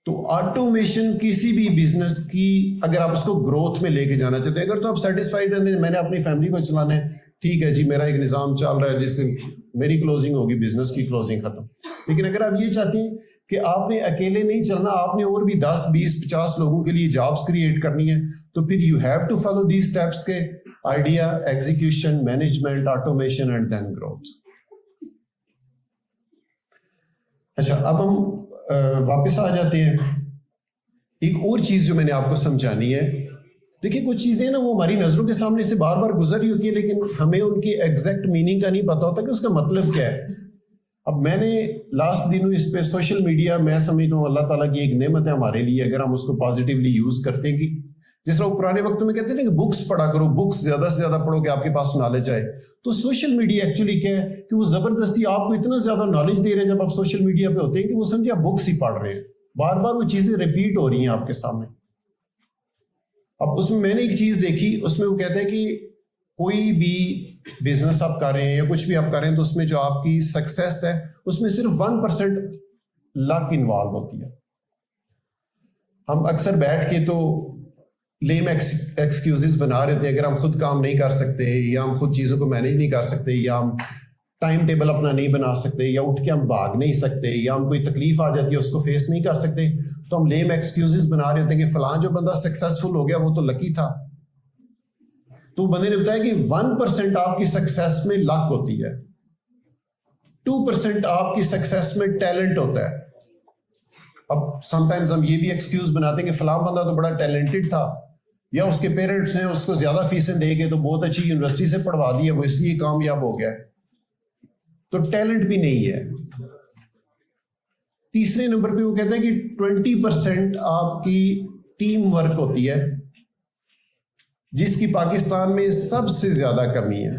تو آٹومیشن کسی بھی بزنس کی اگر آپ اس کو گروتھ میں لے کے جانا چاہتے ہیں, اگر تو آپ سیٹسفائیڈ رہتے میں نے اپنی فیملی کو چلانا ہے, ٹھیک ہے جی میرا ایک نظام چل رہا ہے, جس دن میری کلوزنگ ہوگی بزنس کی کلوزنگ ختم. لیکن اگر آپ یہ چاہتے ہیں کہ آپ نے اکیلے نہیں چلنا, آپ نے اور بھی 10, 20, 50 لوگوں کے لیے جابس کریٹ کرنی ہے, تو پھر you have to follow these steps کے idea, execution, management, automation and then growth. اچھا اب ہم واپس آ جاتے ہیں. ایک اور چیز جو میں نے آپ کو سمجھانی ہے, دیکھیے کچھ چیزیں نا وہ ہماری نظروں کے سامنے سے بار بار گزر رہی ہوتی ہے لیکن ہمیں ان کی ایگزیکٹ میننگ کا نہیں پتا ہوتا کہ اس کا مطلب کیا ہے. اب میں نے لاسٹ دنوں اس پہ سوشل میڈیا میں سمجھتا ہوں اللہ تعالیٰ کی ایک نعمت ہے ہمارے لیے اگر ہم اس کو پازیٹیولی یوز کرتے ہیں. جس طرح پرانے وقتوں میں کہتے ہیں نا کہ بکس پڑھا کرو, بکس زیادہ سے زیادہ پڑھو کہ آپ کے پاس نالج آئے. تو سوشل میڈیا ایکچولی کیا ہے کہ وہ زبردستی آپ کو اتنا زیادہ نالج دے رہے ہیں جب آپ سوشل میڈیا پہ ہوتے ہیں کہ وہ سمجھے آپ بکس ہی پڑھ رہے ہیں, بار بار وہ چیزیں ریپیٹ ہو رہی ہیں آپ کے سامنے. اب اس میں نے ایک چیز دیکھی, اس میں وہ کہتے ہیں کہ کوئی بھی بزنس آپ کر رہے ہیں یا کچھ بھی آپ کر رہے ہیں تو اس میں جو آپ کی سکسیس ہے اس میں صرف 1% لک انوالو ہوتی ہے. ہم اکثر بیٹھ کے تو لیم ایکسکیوزز بنا رہے تھے, اگر ہم خود کام نہیں کر سکتے یا ہم خود چیزوں کو مینیج نہیں کر سکتے یا ہم ٹائم ٹیبل اپنا نہیں بنا سکتے یا اٹھ کے ہم بھاگ نہیں سکتے یا ہم کوئی تکلیف آ جاتی ہے اس کو فیس نہیں کر سکتے, تو ہم لیم ایکسکیوزز بنا رہے ہوتے ہیں کہ فلاں جو بندہ سکسیسفل ہو گیا وہ تو لکی تھا. تو بندے نے بتایا کہ 1% آپ کی سکسیس میں لک ہوتی ہے, 2% آپ کی سکسیس میں ٹیلنٹ ہوتا ہے. اب سم ٹائمز ہم یہ بھی ایکسکیوز بناتے ہیں کہ فلاں بندہ تو بڑا ٹیلنٹڈ تھا یا اس کے پیرنٹس نے اس کو زیادہ فیسیں دے کے تو بہت اچھی یونیورسٹی سے پڑھوا دی ہے, وہ اس لیے کامیاب ہو گیا ہے. تو ٹیلنٹ بھی نہیں ہے. تیسرے نمبر پہ وہ کہتے ہیں کہ 20% آپ کی ٹیم ورک ہوتی ہے جس کی پاکستان میں سب سے زیادہ کمی ہے.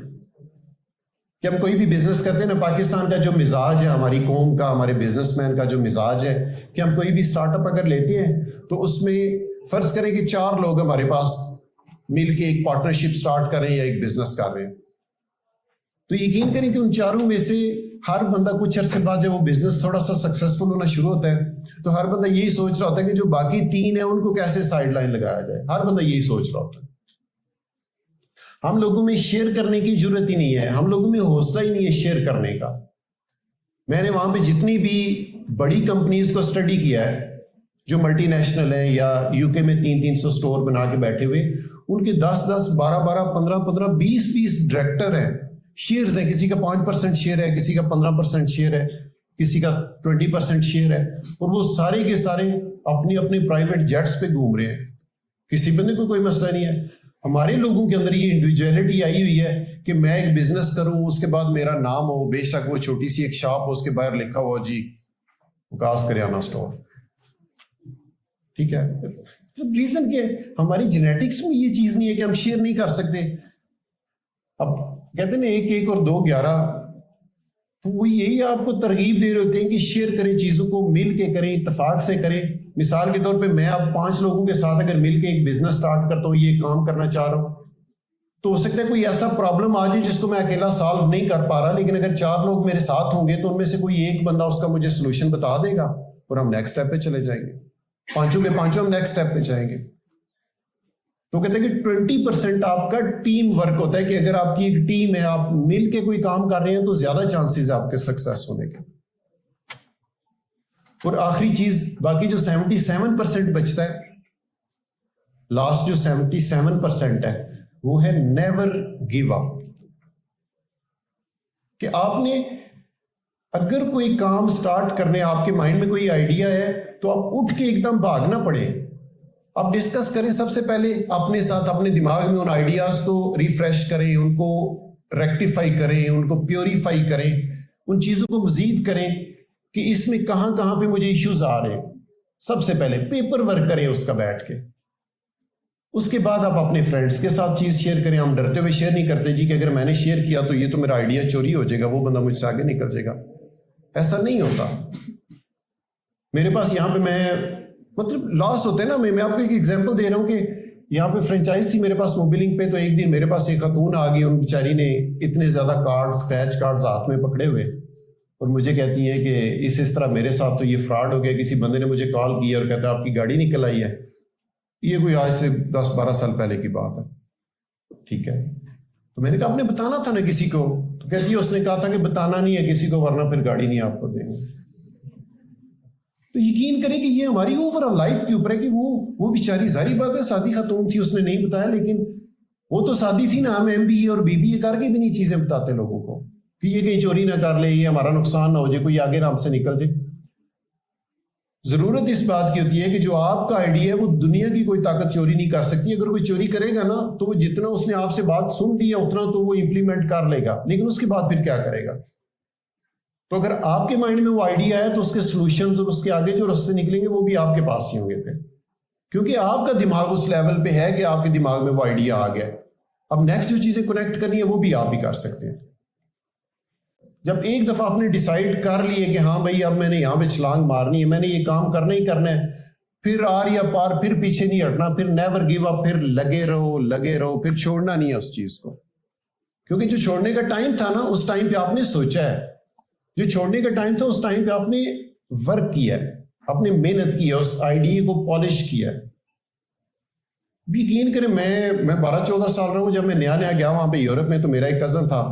کہ ہم کوئی بھی بزنس کرتے ہیں نا, پاکستان کا جو مزاج ہے, ہماری قوم کا, ہمارے بزنس مین کا جو مزاج ہے کہ ہم کوئی بھی سٹارٹ اپ اگر لیتے ہیں تو اس میں فرض کریں کہ 4 لوگ ہمارے پاس مل کے ایک پارٹنرشپ سٹارٹ کر رہے ہیں یا ایک بزنس کر رہے ہیں, تو یقین کریں کہ ان 4 میں سے ہر بندہ کچھ عرصے بعد جب وہ بزنس تھوڑا سا سکسیسفل ہونا شروع ہوتا ہے تو ہر بندہ یہی سوچ رہا ہوتا ہے کہ جو باقی 3 ہیں ان کو کیسے سائڈ لائن لگایا جائے. ہر بندہ یہی سوچ رہا ہوتا ہے. ہم لوگوں میں شیئر کرنے کی ضرورت ہی نہیں ہے, ہم لوگوں میں حوصلہ ہی نہیں ہے شیئر کرنے کا. میں نے وہاں پہ جتنی بھی بڑی کمپنیز کو اسٹڈی کیا ہے جو ملٹی نیشنل ہیں یا یو کے میں 300 سٹور بنا کے بیٹھے ہوئے, ان کے 10, 12, 15, 20 ڈائریکٹر ہیں, شیئرز ہیں, کسی کا 5% شیئر ہے, کسی کا 15% شیئر ہے, کسی کا 20% شیئر ہے, اور وہ سارے کے سارے اپنی اپنی پرائیویٹ جیٹس پہ گھوم رہے ہیں. کسی بندے کو کوئی مسئلہ نہیں ہے. ہمارے لوگوں کے اندر یہ انڈیویجویلٹی آئی ہوئی ہے کہ میں ایک بزنس کروں, اس کے بعد میرا نام ہو, بے شک وہ چھوٹی سی ایک شاپ ہو, اس کے باہر لکھا ہوا جی وکاس کریانہ سٹور. ٹھیک ہے, ریزن کیا ہے؟ ہماری جینیٹکس میں یہ چیز نہیں ہے کہ ہم شیئر نہیں کر سکتے. اب کہتے ہیں 1 اور 2 11, تو وہ یہی آپ کو ترغیب دے رہے ہوتے ہیں کہ شیئر کریں, چیزوں کو مل کے کریں, اتفاق سے کریں. مثال کے طور پہ میں اب 5 لوگوں کے ساتھ اگر مل کے ایک بزنس سٹارٹ کرتا ہوں, یہ کام کرنا چاہ رہا ہوں, تو ہو سکتا ہے کوئی ایسا پرابلم آ جائے جس کو میں اکیلا سالو نہیں کر پا رہا, لیکن اگر 4 لوگ میرے ساتھ ہوں گے تو ان میں سے کوئی ایک بندہ اس کا مجھے سولوشن بتا دے گا اور ہم نیکسٹ اسٹیپ پہ چلے جائیں گے. 5 کے 5 ہم نیکسٹ اسٹیپ پہ جائیں گے. تو کہتے ہیں کہ 20% آپ کا ٹیم ورک ہوتا ہے کہ اگر آپ کی ایک ٹیم ہے, آپ مل کے کوئی کام کر رہے ہیں تو زیادہ چانسز ہے آپ کے سکسیس ہونے کے. اور آخری چیز, باقی جو 77% بچتا ہے, لاسٹ جو 77% ہے وہ ہے نیور گیو اپ. کہ آپ نے اگر کوئی کام سٹارٹ کرنے, آپ کے مائنڈ میں کوئی آئیڈیا ہے تو آپ اٹھ کے ایک دم بھاگنا پڑے. آپ ڈسکس کریں سب سے پہلے اپنے ساتھ, اپنے دماغ میں ان آئیڈیاز کو ریفریش کریں, ان کو ریکٹیفائی کریں, ان کو پیوریفائی کریں, ان چیزوں کو مزید کریں کہ اس میں کہاں پہ مجھے ایشوز آ رہے ہیں. سب سے پہلے پیپر ورک کریں اس کا بیٹھ کے. اس کے بعد آپ اپنے فرینڈس کے ساتھ چیز شیئر کریں. ہم ڈرتے ہوئے شیئر نہیں کرتے جی کہ اگر میں نے شیئر کیا تو یہ تو میرا آئیڈیا چوری ہو جائے گا, وہ بندہ مجھ سے آگے نکل جائے گا. ایسا نہیں ہوتا. میرے پاس یہاں پہ میں مطلب لاس ہوتے ہیں نا, میں آپ کو ایک ایگزامپل دے رہا ہوں کہ یہاں پہ فرینچائز تھی میرے پاس موبیلنگ پہ, تو ایک دن میرے پاس ایک خاتون آ گئی, ان بیچاری نے اتنے زیادہ کارڈ, اسکریچ کارڈز ہاتھ میں پکڑے ہوئے, اور مجھے کہتی ہیں کہ اس طرح میرے ساتھ تو یہ فراڈ ہو گیا, کسی بندے نے مجھے کال کیا اور کہتا ہے آپ کی گاڑی نکل آئی ہے. یہ کوئی آج سے 10-12 سال پہلے کی بات ہے. ٹھیک ہے, تو میں نے کہا آپ نے بتانا تھا نا کسی کو. تو کہتی ہے اس نے کہا تھا کہ بتانا نہیں ہے کسی کو ورنہ پھر گاڑی نہیں آپ کو دیں گے. تو یقین کریں کہ یہ ہماری اوور آل لائف کے اوپر ہے کہ وہ بیچاری, ظاہری بات ہے سادی خاتون تھی, اس نے نہیں بتایا, لیکن وہ تو سادی تھی نا. ہم MBA اور BBA کر کے بھی نہیں چیزیں بتاتے لوگوں کو کہ یہ کہیں چوری نہ کر لے, یہ ہمارا نقصان نہ ہو جائے, کوئی آگے ہم سے نکل جائے. ضرورت اس بات کی ہوتی ہے کہ جو آپ کا آئیڈیا ہے وہ دنیا کی کوئی طاقت چوری نہیں کر سکتی. اگر کوئی چوری کرے گا نا تو وہ جتنا اس نے آپ سے بات سن لی ہے اتنا تو وہ امپلیمنٹ کر لے گا, لیکن اس کے بعد پھر کیا کرے گا؟ تو اگر آپ کے مائنڈ میں وہ آئیڈیا ہے تو اس کے سولوشنز اور اس کے آگے جو رستے نکلیں گے وہ بھی آپ کے پاس ہی ہوں گے پھر, کیونکہ آپ کا دماغ اس لیول پہ ہے کہ آپ کے دماغ میں وہ آئیڈیا آ گیا. اب نیکسٹ جو چیزیں کنیکٹ کرنی ہے وہ بھی آپ ہی کر سکتے ہیں. جب ایک دفعہ آپ نے ڈیسائیڈ کر لیے کہ ہاں بھائی اب میں نے یہاں پہ چھلانگ مارنی ہے, میں نے یہ کام کرنا ہی کرنا ہے, پھر آر یا پار, پھر پیچھے نہیں ہٹنا, پھر نیور گیو اپ, پھر لگے رہو, پھر چھوڑنا نہیں ہے اس چیز کو. کیونکہ جو چھوڑنے کا ٹائم تھا نا, اس ٹائم پہ آپ نے سوچا ہے, جو چھوڑنے کا ٹائم تھا اس ٹائم پہ آپ نے ورک کیا ہے, آپ نے محنت کی ہے, اس آئیڈیا کو پالش کیا ہے. یقین کریں میں 12-14 سال رہا ہوں. جب میں نیا گیا وہاں پہ یورپ میں, تو میرا ایک کزن تھا,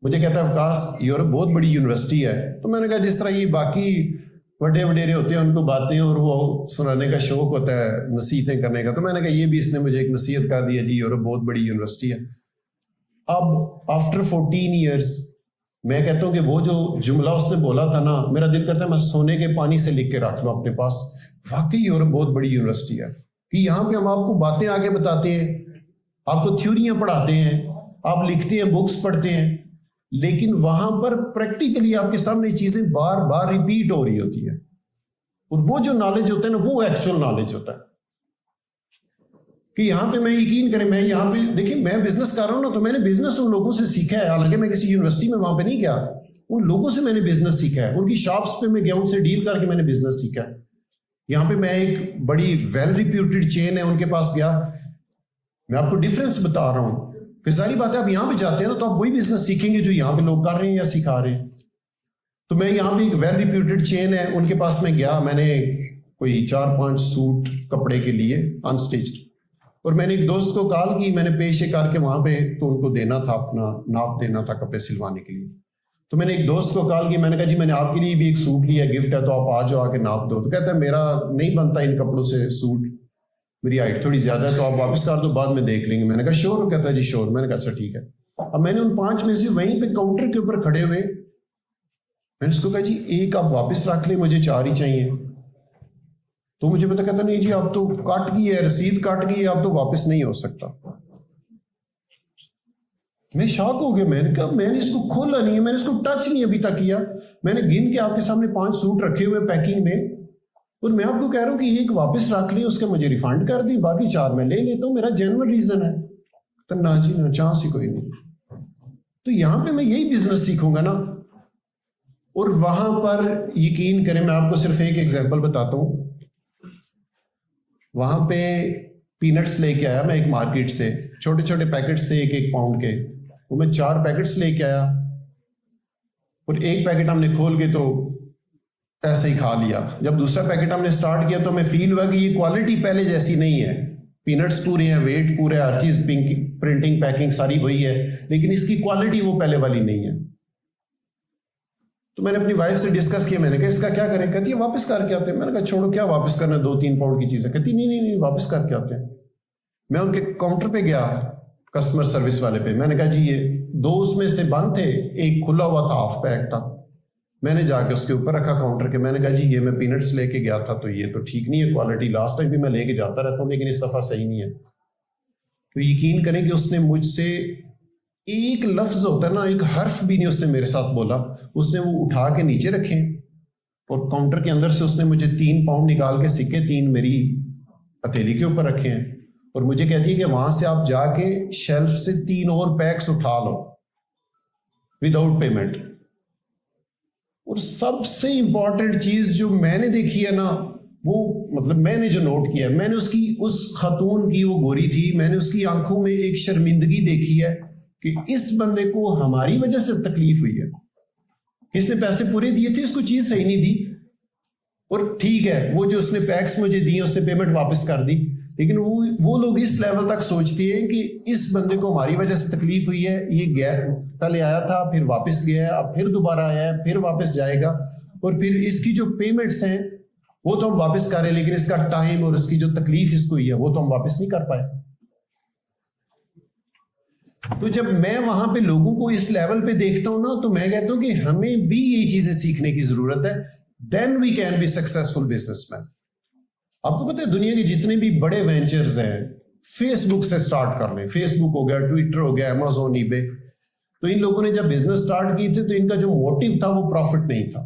مجھے کہتا ہے وکاس یورپ بہت بڑی یونیورسٹی ہے. تو میں نے کہا جس طرح یہ باقی بڑے وڈیرے ہوتے ہیں ان کو باتیں اور وہ سنانے کا شوق ہوتا ہے, نصیحتیں کرنے کا, تو میں نے کہا یہ بھی اس نے مجھے ایک نصیحت کر دی ہے, جی یورپ بہت بڑی یونیورسٹی ہے. اب آفٹر 14 ایئرس میں کہتا ہوں کہ وہ جو جملہ اس نے بولا تھا نا, میرا دل کرتا ہے میں سونے کے پانی سے لکھ کے رکھ لوں اپنے پاس. واقعی یورپ بہت بڑی یونیورسٹی ہے کہ یہاں پہ ہم آپ کو باتیں آگے بتاتے ہیں, آپ کو تھیوریاں پڑھاتے ہیں, آپ لکھتے ہیں, بکس پڑھتے ہیں, لیکن وہاں پر پریکٹیکلی آپ کے سامنے چیزیں بار بار ریپیٹ ہو رہی ہوتی ہے. اور وہ جو نالج ہوتا ہے نا, وہ ایکچوئل نالج ہوتا ہے. کہ یہاں پہ میں یقین کریں, میں یہاں پہ دیکھیں میں بزنس کر رہا ہوں نا, تو میں نے بزنس ان لوگوں سے سیکھا ہے. حالانکہ میں کسی یونیورسٹی میں وہاں پہ نہیں گیا, ان لوگوں سے میں نے بزنس سیکھا ہے, ان کی شاپس پہ میں گیا, ان سے ڈیل کر کے میں نے بزنس سیکھا ہے. یہاں پہ میں ایک بڑی ویل ریپیوٹیڈ چین ہے ان کے پاس گیا, میں آپ کو ڈفرینس بتا رہا ہوں. پھر ساری بات ہے, آپ یہاں پہ جاتے ہیں نا تو آپ وہی بزنس سیکھیں گے جو یہاں پہ لوگ کر رہے ہیں یا سکھا رہے ہیں. تو میں یہاں پہ ایک ویل ریپیوٹیڈ چین ہے ان کے پاس میں گیا, میں نے کوئی 4-5 سوٹ کپڑے کے لیے انسٹیچڈ, اور میں نے ایک دوست کو کال کی, میں نے پیش کر کے وہاں پہ تو ان کو دینا تھا, اپنا ناپ دینا تھا کپڑے سلوانے کے لیے. تو میں نے ایک دوست کو کال کی, میں نے کہا جی میں نے آپ کے لیے بھی ایک سوٹ لیا ہے, گفٹ ہے, تو آپ آ جاؤ آ کے ناپ دو. تو کہتا ہے میرا نہیں بنتا ان کپڑوں سے سوٹ, میری ہائٹ تھوڑی زیادہ ہے, تو آپ واپس کر دو, بعد میں دیکھ لیں گے. میں نے کہا شور, کہتا ہے جی شور. میں نے کہا اچھا ٹھیک ہے. اب میں نے ان 5 میں سے وہیں پہ کاؤنٹر کے اوپر کھڑے ہوئے میں نے اس کو کہا جی ایک آپ واپس رکھ لیں, مجھے 4 ہی چاہیے. تو مجھے پتا, کہتا نہیں جی آپ تو کٹ گئی ہے, رسید کٹ گئی ہے, آپ تو واپس نہیں ہو سکتا. میں شاک ہو گیا, میں نے کہا میں نے اس کو کھولا نہیں ہے, میں نے اس کو ٹچ نہیں ابھی تک کیا. میں نے گن کے آپ کے سامنے 5 سوٹ رکھے ہوئے پیکنگ میں, اور میں آپ کو کہہ رہا ہوں کہ ایک واپس رکھ لیں, اس کا مجھے ریفنڈ کر دیں, باقی 4 میں لے لیتا ہوں, میرا جینوئن ریزن ہے. تو نہ جی نہ, چانس ہی کوئی نہیں. تو یہاں پہ میں یہی بزنس سیکھوں گا نا. اور وہاں پر یقین کریں, میں آپ کو صرف ایک ایگزامپل بتاتا ہوں. وہاں پہ پینٹس لے کے آیا میں ایک مارکیٹ سے, چھوٹے چھوٹے پیکٹس سے 1-1 پاؤنڈ کے, وہ میں 4 پیکٹس لے کے آیا, اور ایک پیکٹ ہم نے کھول کے تو ایسا ہی کھا لیا. جب دوسرا پیکٹ ہم نے سٹارٹ کیا تو ہمیں فیل ہوا کہ یہ کوالٹی پہلے جیسی نہیں ہے, پینٹس پورے ہیں, ویٹ پورے, ہر چیز پرنٹنگ پیکنگ ساری وہی ہے, لیکن اس کی کوالٹی وہ پہلے والی نہیں ہے. تو میں نے اپنی وائف سے ڈسکس کیا, میں نے کہا اس کا کیا کریں, کہتی ہے واپس کر کے آتے ہیں. میں نے کہا چھوڑو کیا واپس کرنا, 2-3 پاؤنڈ کی چیز ہے. کہتی نہیں واپس کر کے آتے ہیں. میں ان کے کاؤنٹر پہ گیا, کسٹمر سروس والے پہ, میں نے کہا جی یہ 2 اس میں سے بند تھے, ایک کھلا ہوا تھا, ہاف پیک تھا. میں نے جا کے اس کے اوپر رکھا کاؤنٹر کے, میں نے کہا جی یہ میں پینٹس لے کے گیا تھا, تو یہ تو ٹھیک نہیں ہے کوالٹی, لاسٹ ٹائم بھی میں لے کے جاتا رہتا ہوں لیکن اس دفعہ صحیح نہیں ہے. تو یقین کریں کہ اس نے مجھ سے ایک لفظ ہوتا ہے نا, ایک حرف بھی نہیں اس نے میرے ساتھ بولا. اس نے وہ اٹھا کے نیچے رکھے, اور کاؤنٹر کے اندر سے اس نے مجھے 3 پاؤنڈ نکال کے سکے 3 میری پتیلی کے اوپر رکھے ہیں, اور مجھے کہتی ہے کہ وہاں سے آپ جا کے شیلف سے 3 اور پیکس اٹھا لو وداؤٹ پیمنٹ. اور سب سے امپورٹنٹ چیز جو میں نے دیکھی ہے نا, وہ مطلب میں نے جو نوٹ کیا ہے, میں نے اس خاتون کی, وہ گوری تھی, میں نے اس کی آنکھوں میں ایک شرمندگی دیکھی ہے کہ اس بندے کو ہماری وجہ سے تکلیف ہوئی ہے. اس نے پیسے پورے دیے تھے, اس کو چیز صحیح نہیں دی, اور ٹھیک ہے وہ جو اس نے پیکس مجھے دیے اس نے پیمنٹ واپس کر دی, لیکن وہ لوگ اس لیول تک سوچتے ہیں کہ اس بندے کو ہماری وجہ سے تکلیف ہوئی ہے, یہ گیا پہلے آیا تھا پھر واپس گیا, اب پھر دوبارہ آیا ہے, پھر واپس جائے گا, اور پھر اس کی جو پیمنٹس ہیں وہ تو ہم واپس کریں, لیکن اس کا ٹائم اور اس کی جو تکلیف اس کو ہوئی ہے وہ تو ہم واپس نہیں کر پائے. تو جب میں وہاں پہ لوگوں کو اس لیول پہ دیکھتا ہوں نا, تو میں کہتا ہوں کہ ہمیں بھی یہ چیزیں سیکھنے کی ضرورت ہے. Then we can be successful businessman. آپ کو پتہ ہے دنیا کے جتنے بھی بڑے وینچرز ہیں, فیس بک سے سٹارٹ کر لیں, فیس بک ہو گیا, ٹویٹر ہو گیا, امازون, ای بے, تو ان لوگوں نے جب بزنس سٹارٹ کی تھی تو ان کا جو موٹیو تھا وہ پروفٹ نہیں تھا.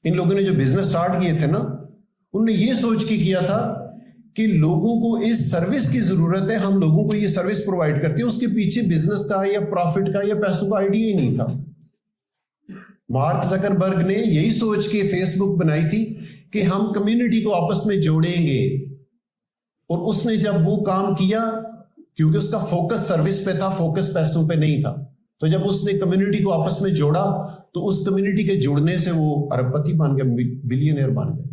ان لوگوں نے جو بزنس سٹارٹ کیے تھے نا, انہوں نے یہ سوچ کے کیا تھا کہ لوگوں کو اس سروس کی ضرورت ہے, ہم لوگوں کو یہ سروس پرووائڈ کرتے ہیں. اس کے پیچھے بزنس کا یا پروفٹ کا یا پیسوں کا آئیڈیا ہی نہیں تھا. مارک زکربرگ نے یہی سوچ کے فیس بک بنائی تھی کہ ہم کمیونٹی کو آپس میں جوڑیں گے, اور اس نے جب وہ کام کیا, کیونکہ اس کا فوکس سروس پہ تھا, فوکس پیسوں پہ نہیں تھا, تو جب اس نے کمیونٹی کو آپس میں جوڑا تو اس کمیونٹی کے جڑنے سے وہ ارب پتی بن گئے, بلینئر بن گئے.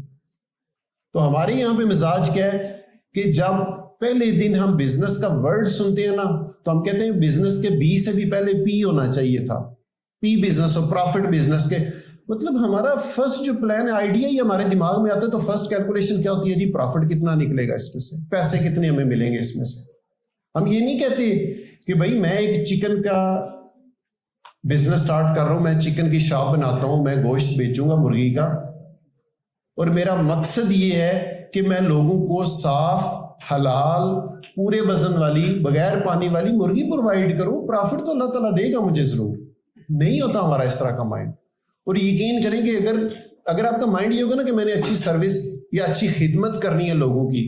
تو ہمارے یہاں پہ مزاج کیا ہے کہ جب پہلے دن ہم بزنس کا ورڈ سنتے ہیں نا, تو ہم کہتے ہیں بزنس کے بی سے بھی پہلے پی ہونا چاہیے تھا, پی بزنس اور پروفٹ بزنس کے. مطلب ہمارا فرسٹ جو پلان آئیڈیا ہی ہمارے دماغ میں آتا ہے, تو فرسٹ کیلکولیشن کیا ہوتی ہے جی, پروفٹ کتنا نکلے گا اس میں سے, پیسے کتنے ہمیں ملیں گے اس میں سے. ہم یہ نہیں کہتے کہ بھائی میں ایک چکن کا بزنس سٹارٹ کر رہا ہوں, میں چکن کی شاپ بناتا ہوں, میں گوشت بیچوں گا مرغی کا, اور میرا مقصد یہ ہے کہ میں لوگوں کو صاف حلال پورے وزن والی بغیر پانی والی مرغی پرووائڈ کروں, پروفٹ تو اللہ تعالیٰ دے گا مجھے ضرور. نہیں ہوتا ہمارا اس طرح کا مائنڈ. اور یقین کریں کہ اگر آپ کا مائنڈ یہ ہوگا نا کہ میں نے اچھی سروس یا اچھی خدمت کرنی ہے لوگوں کی,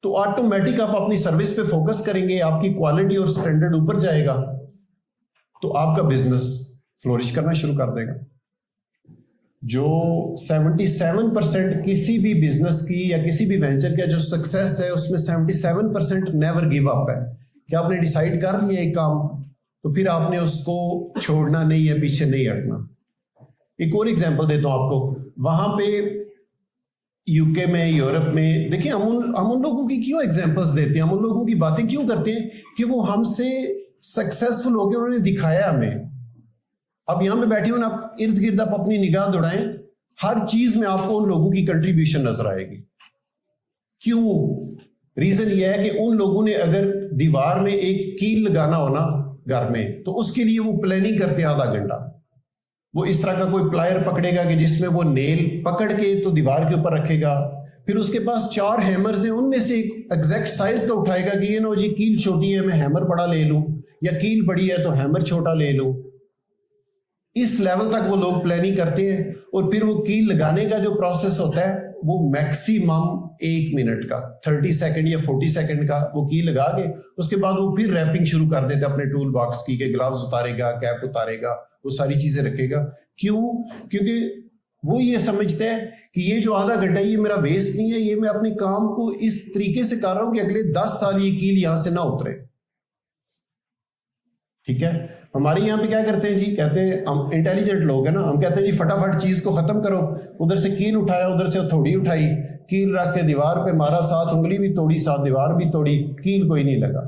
تو آٹومیٹک آپ اپنی سروس پہ فوکس کریں گے, آپ کی کوالٹی اور سٹینڈرڈ اوپر جائے گا, تو آپ کا بزنس فلورش کرنا شروع کر دے گا. جو 77% کسی بھی بزنس کی یا کسی بھی وینچر کا جو سکسیس ہے, اس میں 77% نیور گیو اپ ہے, کہ آپ نے ڈیسائیڈ کر لیا ایک کام, تو پھر آپ نے اس کو چھوڑنا نہیں ہے, پیچھے نہیں ہٹنا. ایک اور ایگزامپل دیتا ہوں آپ کو. وہاں پہ یو کے میں, یورپ میں, دیکھیں ہم ان لوگوں کی کیوں ایگزامپلس دیتے ہیں, ہم ان لوگوں کی باتیں کیوں کرتے ہیں, کہ وہ ہم سے سکسیسفل ہو کے انہوں نے دکھایا ہمیں. اب یہاں پہ بیٹھے ہوئے آپ ارد گرد آپ اپنی نگاہ دوڑائیں, ہر چیز میں آپ کو ان لوگوں کی کنٹریبیوشن نظر آئے گی. کیوں؟ ریزن یہ ہے کہ ان لوگوں نے اگر دیوار میں ایک کیل لگانا ہو نا گھر میں, تو اس کے لیے وہ پلاننگ کرتے ہیں آدھا گھنٹہ. وہ اس طرح کا کوئی پلائر پکڑے گا کہ جس میں وہ نیل پکڑ کے تو دیوار کے اوپر رکھے گا, پھر اس کے پاس 4 ہیمرز ہیں, ان میں سے ایک ایگزیکٹ سائز کا اٹھائے گا کہ یہ نو جی کیل چھوٹی ہے میں ہیمر بڑا لے لوں, یا کیل بڑی ہے تو ہیمر چھوٹا لے لوں. اس لیول تک وہ لوگ پلاننگ کرتے ہیں, اور پھر وہ کیل لگانے کا جو پروسیس ہوتا ہے وہ میکسیمم 1 منٹ کا, 30 سیکنڈ یا 40 سیکنڈ کا وہ کیل لگا کے اس کے بعد وہ پھر ریپنگ شروع کر دیتے اپنے ٹول باکس کی, کہ گلوز اتارے گا, کیپ اتارے گا, وہ ساری چیزیں رکھے گا. کیوں؟ کیونکہ وہ یہ سمجھتے ہیں کہ یہ جو آدھا گھنٹہ یہ میرا ویسٹ نہیں ہے, یہ میں اپنے کام کو اس طریقے سے کر رہا ہوں کہ اگلے 10 سال یہ کیل یہاں سے نہ اترے. ٹھیک ہے. ہمارے یہاں پہ کیا کرتے ہیں جی, کہتے ہیں ہم انٹیلیجنٹ لوگ ہیں نا, ہم کہتے ہیں جی فٹافٹ چیز کو ختم کرو, ادھر سے کیل اٹھایا, ادھر سے تھوڑی اٹھائی, کیل رکھ کے دیوار پہ مارا, 7 انگلی بھی توڑی, 7 دیوار بھی توڑی, کیل کوئی نہیں لگا.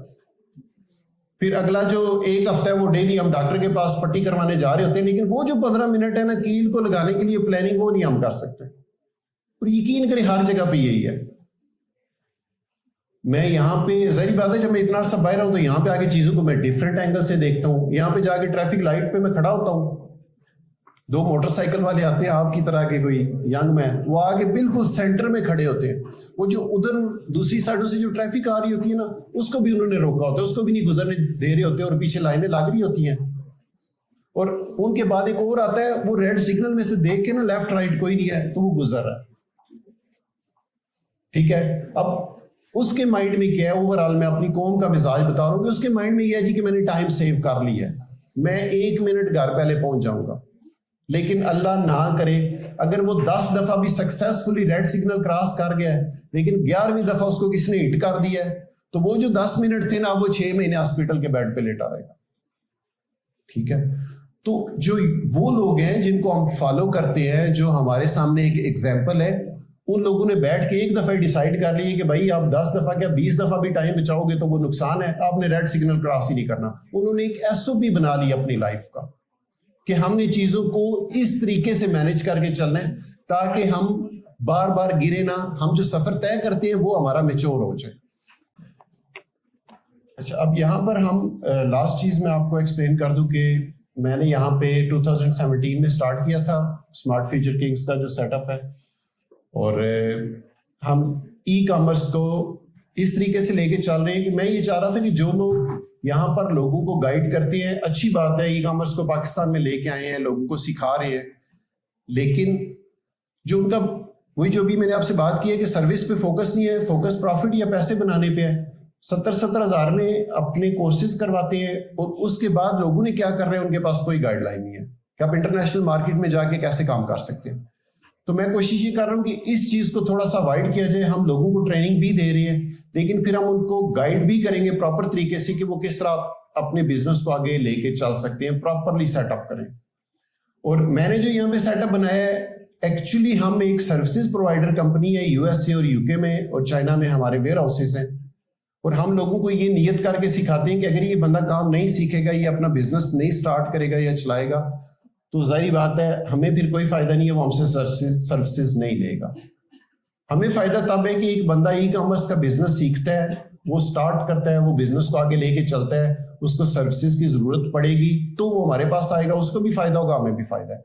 پھر اگلا جو 1 ہفتہ ہے وہ ڈیلی ہم ڈاکٹر کے پاس پٹی کروانے جا رہے ہوتے ہیں, لیکن وہ جو 15 منٹ ہے نا کیل کو لگانے کے لیے پلاننگ, وہ نہیں ہم کر سکتے. اور یقین کریں ہر جگہ پہ یہی ہے. میں یہاں پہ ظاہری بات ہے جب میں اتنا عرصہ باہر ہوں تو یہاں پہ آگے چیزوں کو میں ڈفرینٹ اینگل سے دیکھتا ہوں. یہاں پہ جا کے ٹریفک لائٹ پہ میں کھڑا ہوتا ہوں, 2 موٹر سائیکل والے آتے ہیں آپ کی طرح کے کوئی ینگ مین, وہ آگے بالکل سینٹر میں کھڑے ہوتے ہیں, وہ جو ادھر دوسری سائڈوں سے جو ٹریفک آ رہی ہوتی ہے نا اس کو بھی انہوں نے روکا ہوتا ہے, اس کو بھی نہیں گزرنے دے رہے ہوتے, اور پیچھے لائنیں لگ رہی ہوتی ہیں. اور ان کے بعد ایک اور آتا ہے, وہ ریڈ سگنل میں سے دیکھ کے نا لیفٹ رائٹ کوئی نہیں ہے تو وہ گزر رہا ہے. ٹھیک ہے. اب اس کے مائنڈ میں کیا ہے, اوور آل میں اپنی قوم کا مزاج بتا رہا ہوں کہ اس کے مائنڈ میں یہ ہے جی کہ میں نے ٹائم سیو کر لی ہے, میں 1 منٹ گھر پہلے پہنچ جاؤں گا. لیکن اللہ نہ کرے اگر وہ 10 دفعہ بھی سکسیسفلی ریڈ سگنل کراس کر گیا ہے, لیکن 11ویں دفعہ اس کو کسی نے ہٹ کر دیا ہے, تو وہ جو 10 منٹ تھے نا وہ 6 مہینے ہاسپٹل کے بیڈ پہ لیٹا رہے گا. ٹھیک ہے. تو جو وہ لوگ ہیں جن کو ہم فالو کرتے ہیں, جو ہمارے سامنے ایک ایگزامپل ہے, ان لوگوں نے بیٹھ کے ایک دفعہ ڈیسائیڈ کر لیے کہ بھائی آپ 10 دفعہ کیا 20 دفعہ بھی ٹائم بچاؤ گے تو وہ نقصان ہے, آپ نے ریڈ سگنل کراس ہی نہیں کرنا. انہوں نے ایک SOP بنا لی اپنی لائف کا کہ ہم نے چیزوں کو اس طریقے سے مینج کر کے چلنا ہے تاکہ ہم بار بار گرے نہ, ہم جو سفر طے کرتے ہیں وہ ہمارا میچور ہو جائے. اچھا, اب یہاں پر ہم لاسٹ چیز میں آپ کو ایکسپلین کر دوں کہ میں نے یہاں پہ 2017 میں سٹارٹ کیا تھا اسمارٹ فیوچر کنگز کا جو سیٹ اپ ہے, اور ہم ای کامرس کو اس طریقے سے لے کے چل رہے ہیں کہ میں یہ چاہ رہا تھا کہ جو لوگ یہاں پر لوگوں کو گائیڈ کرتے ہیں, اچھی بات ہے, ای کامرس کو پاکستان میں لے کے آئے ہیں, لوگوں کو سکھا رہے ہیں, لیکن جو ان کا وہی جو بھی میں نے آپ سے بات کی ہے کہ سروس پہ فوکس نہیں ہے, فوکس پروفٹ یا پیسے بنانے پہ ہے. 70 ہزار میں اپنے کورسز کرواتے ہیں اور اس کے بعد لوگوں نے کیا کر رہے ہیں, ان کے پاس کوئی گائیڈ لائن نہیں ہے کہ آپ انٹرنیشنل مارکیٹ میں جا کے کیسے کام کر سکتے ہیں. تو میں کوشش یہ کر رہا ہوں کہ اس چیز کو تھوڑا سا اوائڈ کیا جائے. ہم لوگوں کو ٹریننگ بھی دے رہے ہیں, لیکن پھر ہم ان کو گائیڈ بھی کریں گے پراپر طریقے سے کہ وہ کس طرح اپنے بزنس کو آگے لے کے چل سکتے ہیں, پراپرلی سیٹ اپ کریں. اور میں نے جو یہاں پہ سیٹ اپ بنایا ہے, ایکچولی ہم ایک سروسز پرووائڈر کمپنی ہے, یو ایس اے اور یو کے میں اور چائنا میں ہمارے ویئر ہاؤسز ہیں, اور ہم لوگوں کو یہ نیت کر کے سکھاتے ہیں کہ اگر یہ بندہ کام نہیں سیکھے گا, یہ اپنا بزنس نہیں سٹارٹ کرے گا یا چلائے گا, تو ظاہری بات ہے ہمیں پھر کوئی فائدہ نہیں ہے, وہ ہم سے سروسز نہیں لے گا. ہمیں فائدہ تب ہے کہ ایک بندہ ای کامرس کا بزنس سیکھتا ہے, وہ سٹارٹ کرتا ہے, وہ بزنس کو آگے لے کے چلتا ہے, اس کو سروسز کی ضرورت پڑے گی تو وہ ہمارے پاس آئے گا, اس کو بھی فائدہ ہوگا, ہمیں بھی فائدہ ہے.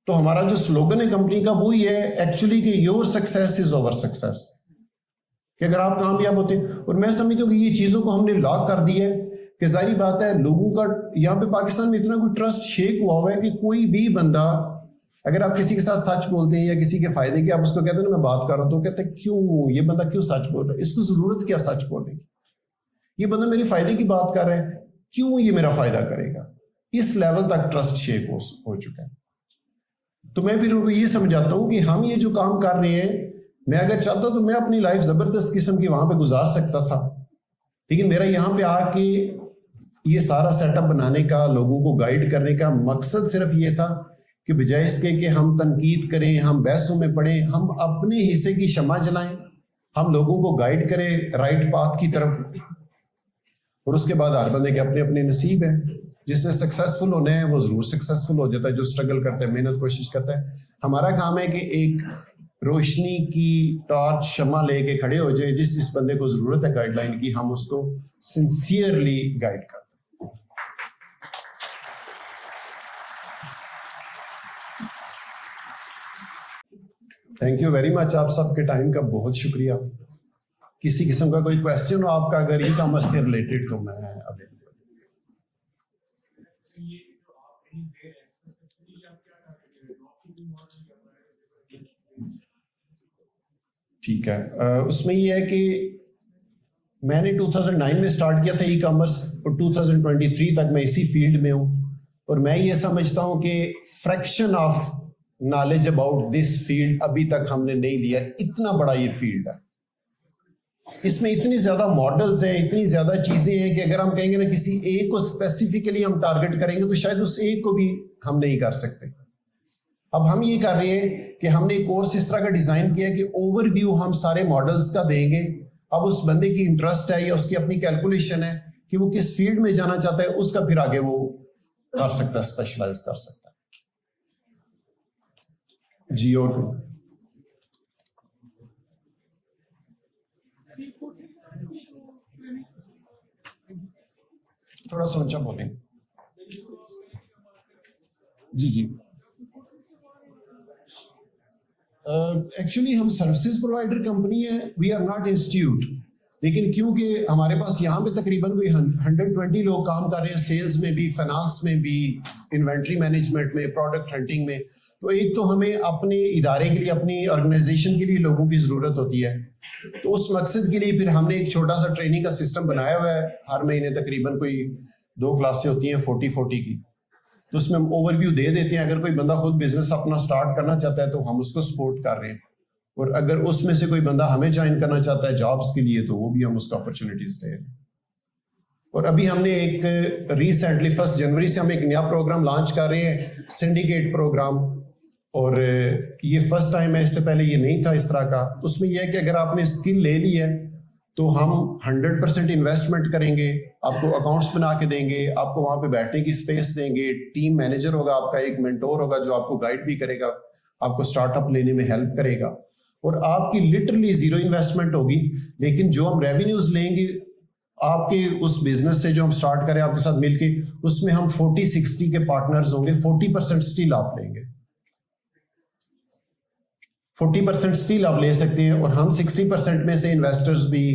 تو ہمارا جو سلوگن ہے کمپنی کا وہ یہ ہے ایکچولی کہ your success is over success, کہ اگر آپ کامیاب ہوتے, اور میں سمجھتا ہوں کہ یہ چیزوں کو ہم نے لاک کر دی ہے کہ ظاہری بات ہے لوگوں کا یہاں پہ پاکستان میں اتنا کوئی ٹرسٹ شیک ہوا ہے کہ کوئی بھی بندہ اگر آپ کسی کے ساتھ سچ بولتے ہیں یا کسی کے فائدے کی آپ اس کو کہتے ہیں نا میں بات کر رہا ہوں, تو کہتے ہیں کیوں یہ بندہ کیوں سچ بول رہا ہے, اس کو ضرورت کیا سچ بولنے کی, یہ بندہ میرے فائدے کی بات کر رہا ہے, کیوں یہ میرا فائدہ کرے گا. اس لیول تک ٹرسٹ شیک ہو چکا ہے. تو میں پھر ان کو یہ سمجھاتا ہوں کہ ہم یہ جو کام کر رہے ہیں, میں اگر چاہتا تو میں اپنی لائف زبردست قسم کی وہاں پہ گزار سکتا تھا, لیکن میرا یہاں پہ آ کے یہ سارا سیٹ اپ بنانے کا, لوگوں کو گائیڈ کرنے کا مقصد صرف یہ تھا کہ بجائے اس کے کہ ہم تنقید کریں, ہم بحثوں میں پڑیں, ہم اپنے حصے کی شمع جلائیں, ہم لوگوں کو گائیڈ کریں رائٹ پاتھ کی طرف. اور اس کے بعد ہر بندے کے اپنے اپنے نصیب ہیں. جس نے سکسیسفل ہونا ہے وہ ضرور سکسیسفل ہو جاتا ہے, جو اسٹرگل کرتا ہے, محنت کوشش کرتا ہے. ہمارا کام ہے کہ ایک روشنی کی ٹارچ شمع لے کے کھڑے ہو جائے, جس بندے کو ضرورت ہے گائیڈ لائن کی, ہم اس کو سنسیئرلی گائیڈ کریں. تھینک یو ویری مچ, آپ سب کے ٹائم کا بہت شکریہ. کسی قسم کا کوئی کویسچن ہو آپ کا اگر ای کامرس کے ریلیٹڈ تو میں اویلیبل. ٹھیک ہے, اس میں یہ ہے کہ میں نے 2009 میں سٹارٹ کیا تھا ای کامرس, اور 2023 تک میں اسی فیلڈ میں ہوں, اور میں یہ سمجھتا ہوں کہ fraction of knowledge about this field ابھی تک ہم نے نہیں لیا. اتنا بڑا یہ فیلڈ ہے, اس میں اتنی زیادہ ماڈلز ہیں, اتنی زیادہ چیزیں ہیں کہ اگر ہم کہیں گے نا کسی ایک کو اسپیسیفکلی ہم ٹارگٹ کریں گے تو شاید اس ایک کو بھی ہم نہیں کر سکتے. اب ہم یہ کر رہے ہیں کہ ہم نے ایک کورس اس طرح کا ڈیزائن کیا کہ اوور ویو ہم سارے ماڈلز کا دیں گے. اب اس بندے کی انٹرسٹ ہے یا اس کی اپنی کیلکولیشن ہے کہ وہ کس فیلڈ میں جانا چاہتا ہے, اس کا پھر آگے وہ کر سکتا ہے, اسپیشلائز کر سکتا ہے. جی اور تھوڑا سوچا بولیں. جی جی ایکچولی ہم سروسز پرووائڈر کمپنی ہے, وی آر ناٹ انسٹیٹیوٹ, لیکن کیونکہ ہمارے پاس یہاں پہ تقریباً کوئی 120 لوگ کام کر رہے ہیں, سیلز میں بھی, فائنانس میں بھی, انوینٹری مینجمنٹ میں, پروڈکٹ ہنٹنگ میں. تو ایک تو ہمیں اپنے ادارے کے لیے, اپنی آرگنائزیشن کے لیے لوگوں کی ضرورت ہوتی ہے, تو اس مقصد کے لیے پھر ہم نے ایک چھوٹا سا ٹریننگ کا سسٹم بنایا ہوا ہے. ہر مہینے تقریباً کوئی 2 کلاسیں ہوتی ہیں 40 کی, تو اس میں ہم اوور ویو دے دیتے ہیں. اگر کوئی بندہ خود بزنس اپنا سٹارٹ کرنا چاہتا ہے تو ہم اس کو سپورٹ کر رہے ہیں, اور اگر اس میں سے کوئی بندہ ہمیں جوائن کرنا چاہتا ہے جابس کے لیے تو وہ بھی ہم اس کو اپرچونیٹیز دے رہے ہیں. اور ابھی ہم نے ایک ریسنٹلی 1 جنوری سے ہم ایک نیا پروگرام لانچ کر رہے ہیں, سنڈیکیٹ پروگرام, اور یہ فرسٹ ٹائم ہے, اس سے پہلے یہ نہیں تھا اس طرح کا. اس میں یہ ہے کہ اگر آپ نے اسکل لے لی ہے تو ہم 100% انویسٹمنٹ کریں گے, آپ کو اکاؤنٹس بنا کے دیں گے, آپ کو وہاں پہ بیٹھنے کی اسپیس دیں گے, ٹیم مینیجر ہوگا آپ کا, ایک مینٹور ہوگا جو آپ کو گائیڈ بھی کرے گا, آپ کو اسٹارٹ اپ لینے میں ہیلپ کرے گا, اور آپ کی لٹرلی 0 انویسٹمنٹ ہوگی. لیکن جو ہم ریونیوز لیں گے آپ کے اس بزنس سے جو ہم اسٹارٹ کریں آپ کے ساتھ مل کے, اس میں ہم 40-60 کے پارٹنرز ہوں گے, 40% اسٹل آپ لیں گے. 40% اسٹل آپ لے سکتے ہیں, اور ہم 60% میں سے انویسٹرز بھی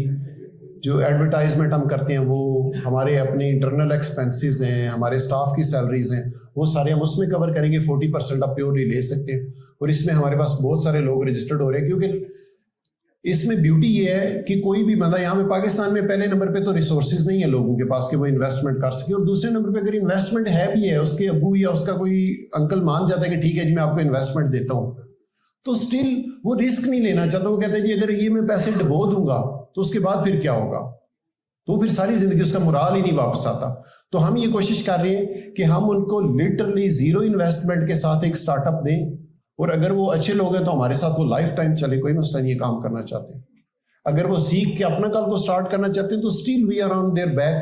جو ایڈورٹائزمنٹ ہم کرتے ہیں وہ ہمارے اپنے انٹرنل ایکسپینسز ہیں, ہمارے اسٹاف کی سیلریز ہیں, وہ سارے ہم اس میں کور کریں گے. 40% آپ پیورلی لے سکتے ہیں, اور اس میں ہمارے پاس بہت سارے لوگ رجسٹرڈ ہو رہے ہیں, کیونکہ اس میں بیوٹی یہ ہے کہ کوئی بھی بندہ یہاں پہ پاکستان میں پہلے نمبر پہ تو ریسورسز نہیں ہے لوگوں کے پاس کہ وہ انویسٹمنٹ کر سکے, اور دوسرے نمبر پہ اگر انویسٹمنٹ ہے بھی ہے, اس کے ابو یا اس کا کوئی انکل مان جاتا ہے کہ ٹھیک ہے جی میں آپ کو انویسٹمنٹ دیتا ہوں, تو اسٹل وہ رسک نہیں لینا چاہتا. وہ کہتے ہیں جی اگر یہ میں پیسے ڈبو دوں گا تو اس کے بعد پھر کیا ہوگا, تو پھر ساری زندگی اس کا مرال ہی نہیں واپس آتا. تو ہم یہ کوشش کر رہے ہیں کہ ہم ان کو لٹرلی زیرو انویسٹمنٹ کے ساتھ ایک اسٹارٹ اپ دیں, اور اگر وہ اچھے لوگ ہیں تو ہمارے ساتھ وہ لائف ٹائم چلے, کوئی مسئلہ نہیں, یہ کام کرنا چاہتے ہیں. اگر وہ سیکھ کے اپنا کل کو اسٹارٹ کرنا چاہتے ہیں تو still we are on their back,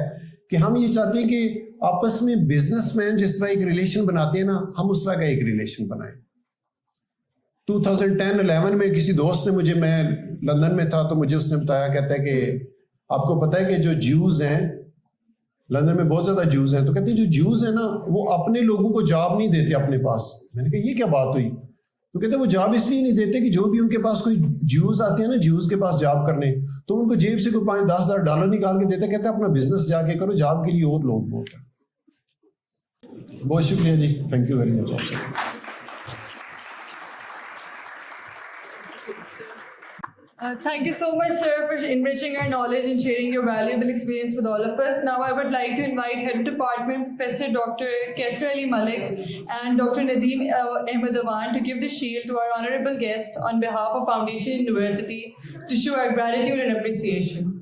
کہ ہم یہ چاہتے ہیں کہ آپس میں بزنس مین جس طرح ایک ریلیشن بناتے ہیں نا, ہم اس طرح کا ایک ریلیشن بنائیں. 2010-11 میں کسی دوست نے مجھے, میں لندن میں تھا تو مجھے اس نے بتایا, کہتا ہے کہ آپ کو پتہ ہے کہ جو جیوز ہیں لندن میں بہت زیادہ جیوز ہیں, تو کہتے ہیں جو جیوز ہیں نا وہ اپنے لوگوں کو جاب نہیں دیتے اپنے پاس. میں نے کہا یہ کیا بات ہوئی؟ تو کہتے ہیں وہ جاب اس لیے نہیں دیتے کہ جو بھی ان کے پاس کوئی جیوز آتے ہیں نا, جیوز کے پاس جاب کرنے, تو ان کو جیب سے کوئی $5,000-10,000 نکال کے دیتے, کہتے ہیں اپنا بزنس جا کے کرو, جاب کے لیے اور لوگ بہت ہیں. بہت شکریہ جی, thank you very much. Thank you so much, sir, for enriching our knowledge and sharing your valuable experience with all of us. Now, I would like to invite Head of Department, Professor Dr. Kaisar Ali Malik and Dr. Nadeem Ahmed Awan to give the shield to our honorable guest on behalf of Foundation University to show our gratitude and appreciation.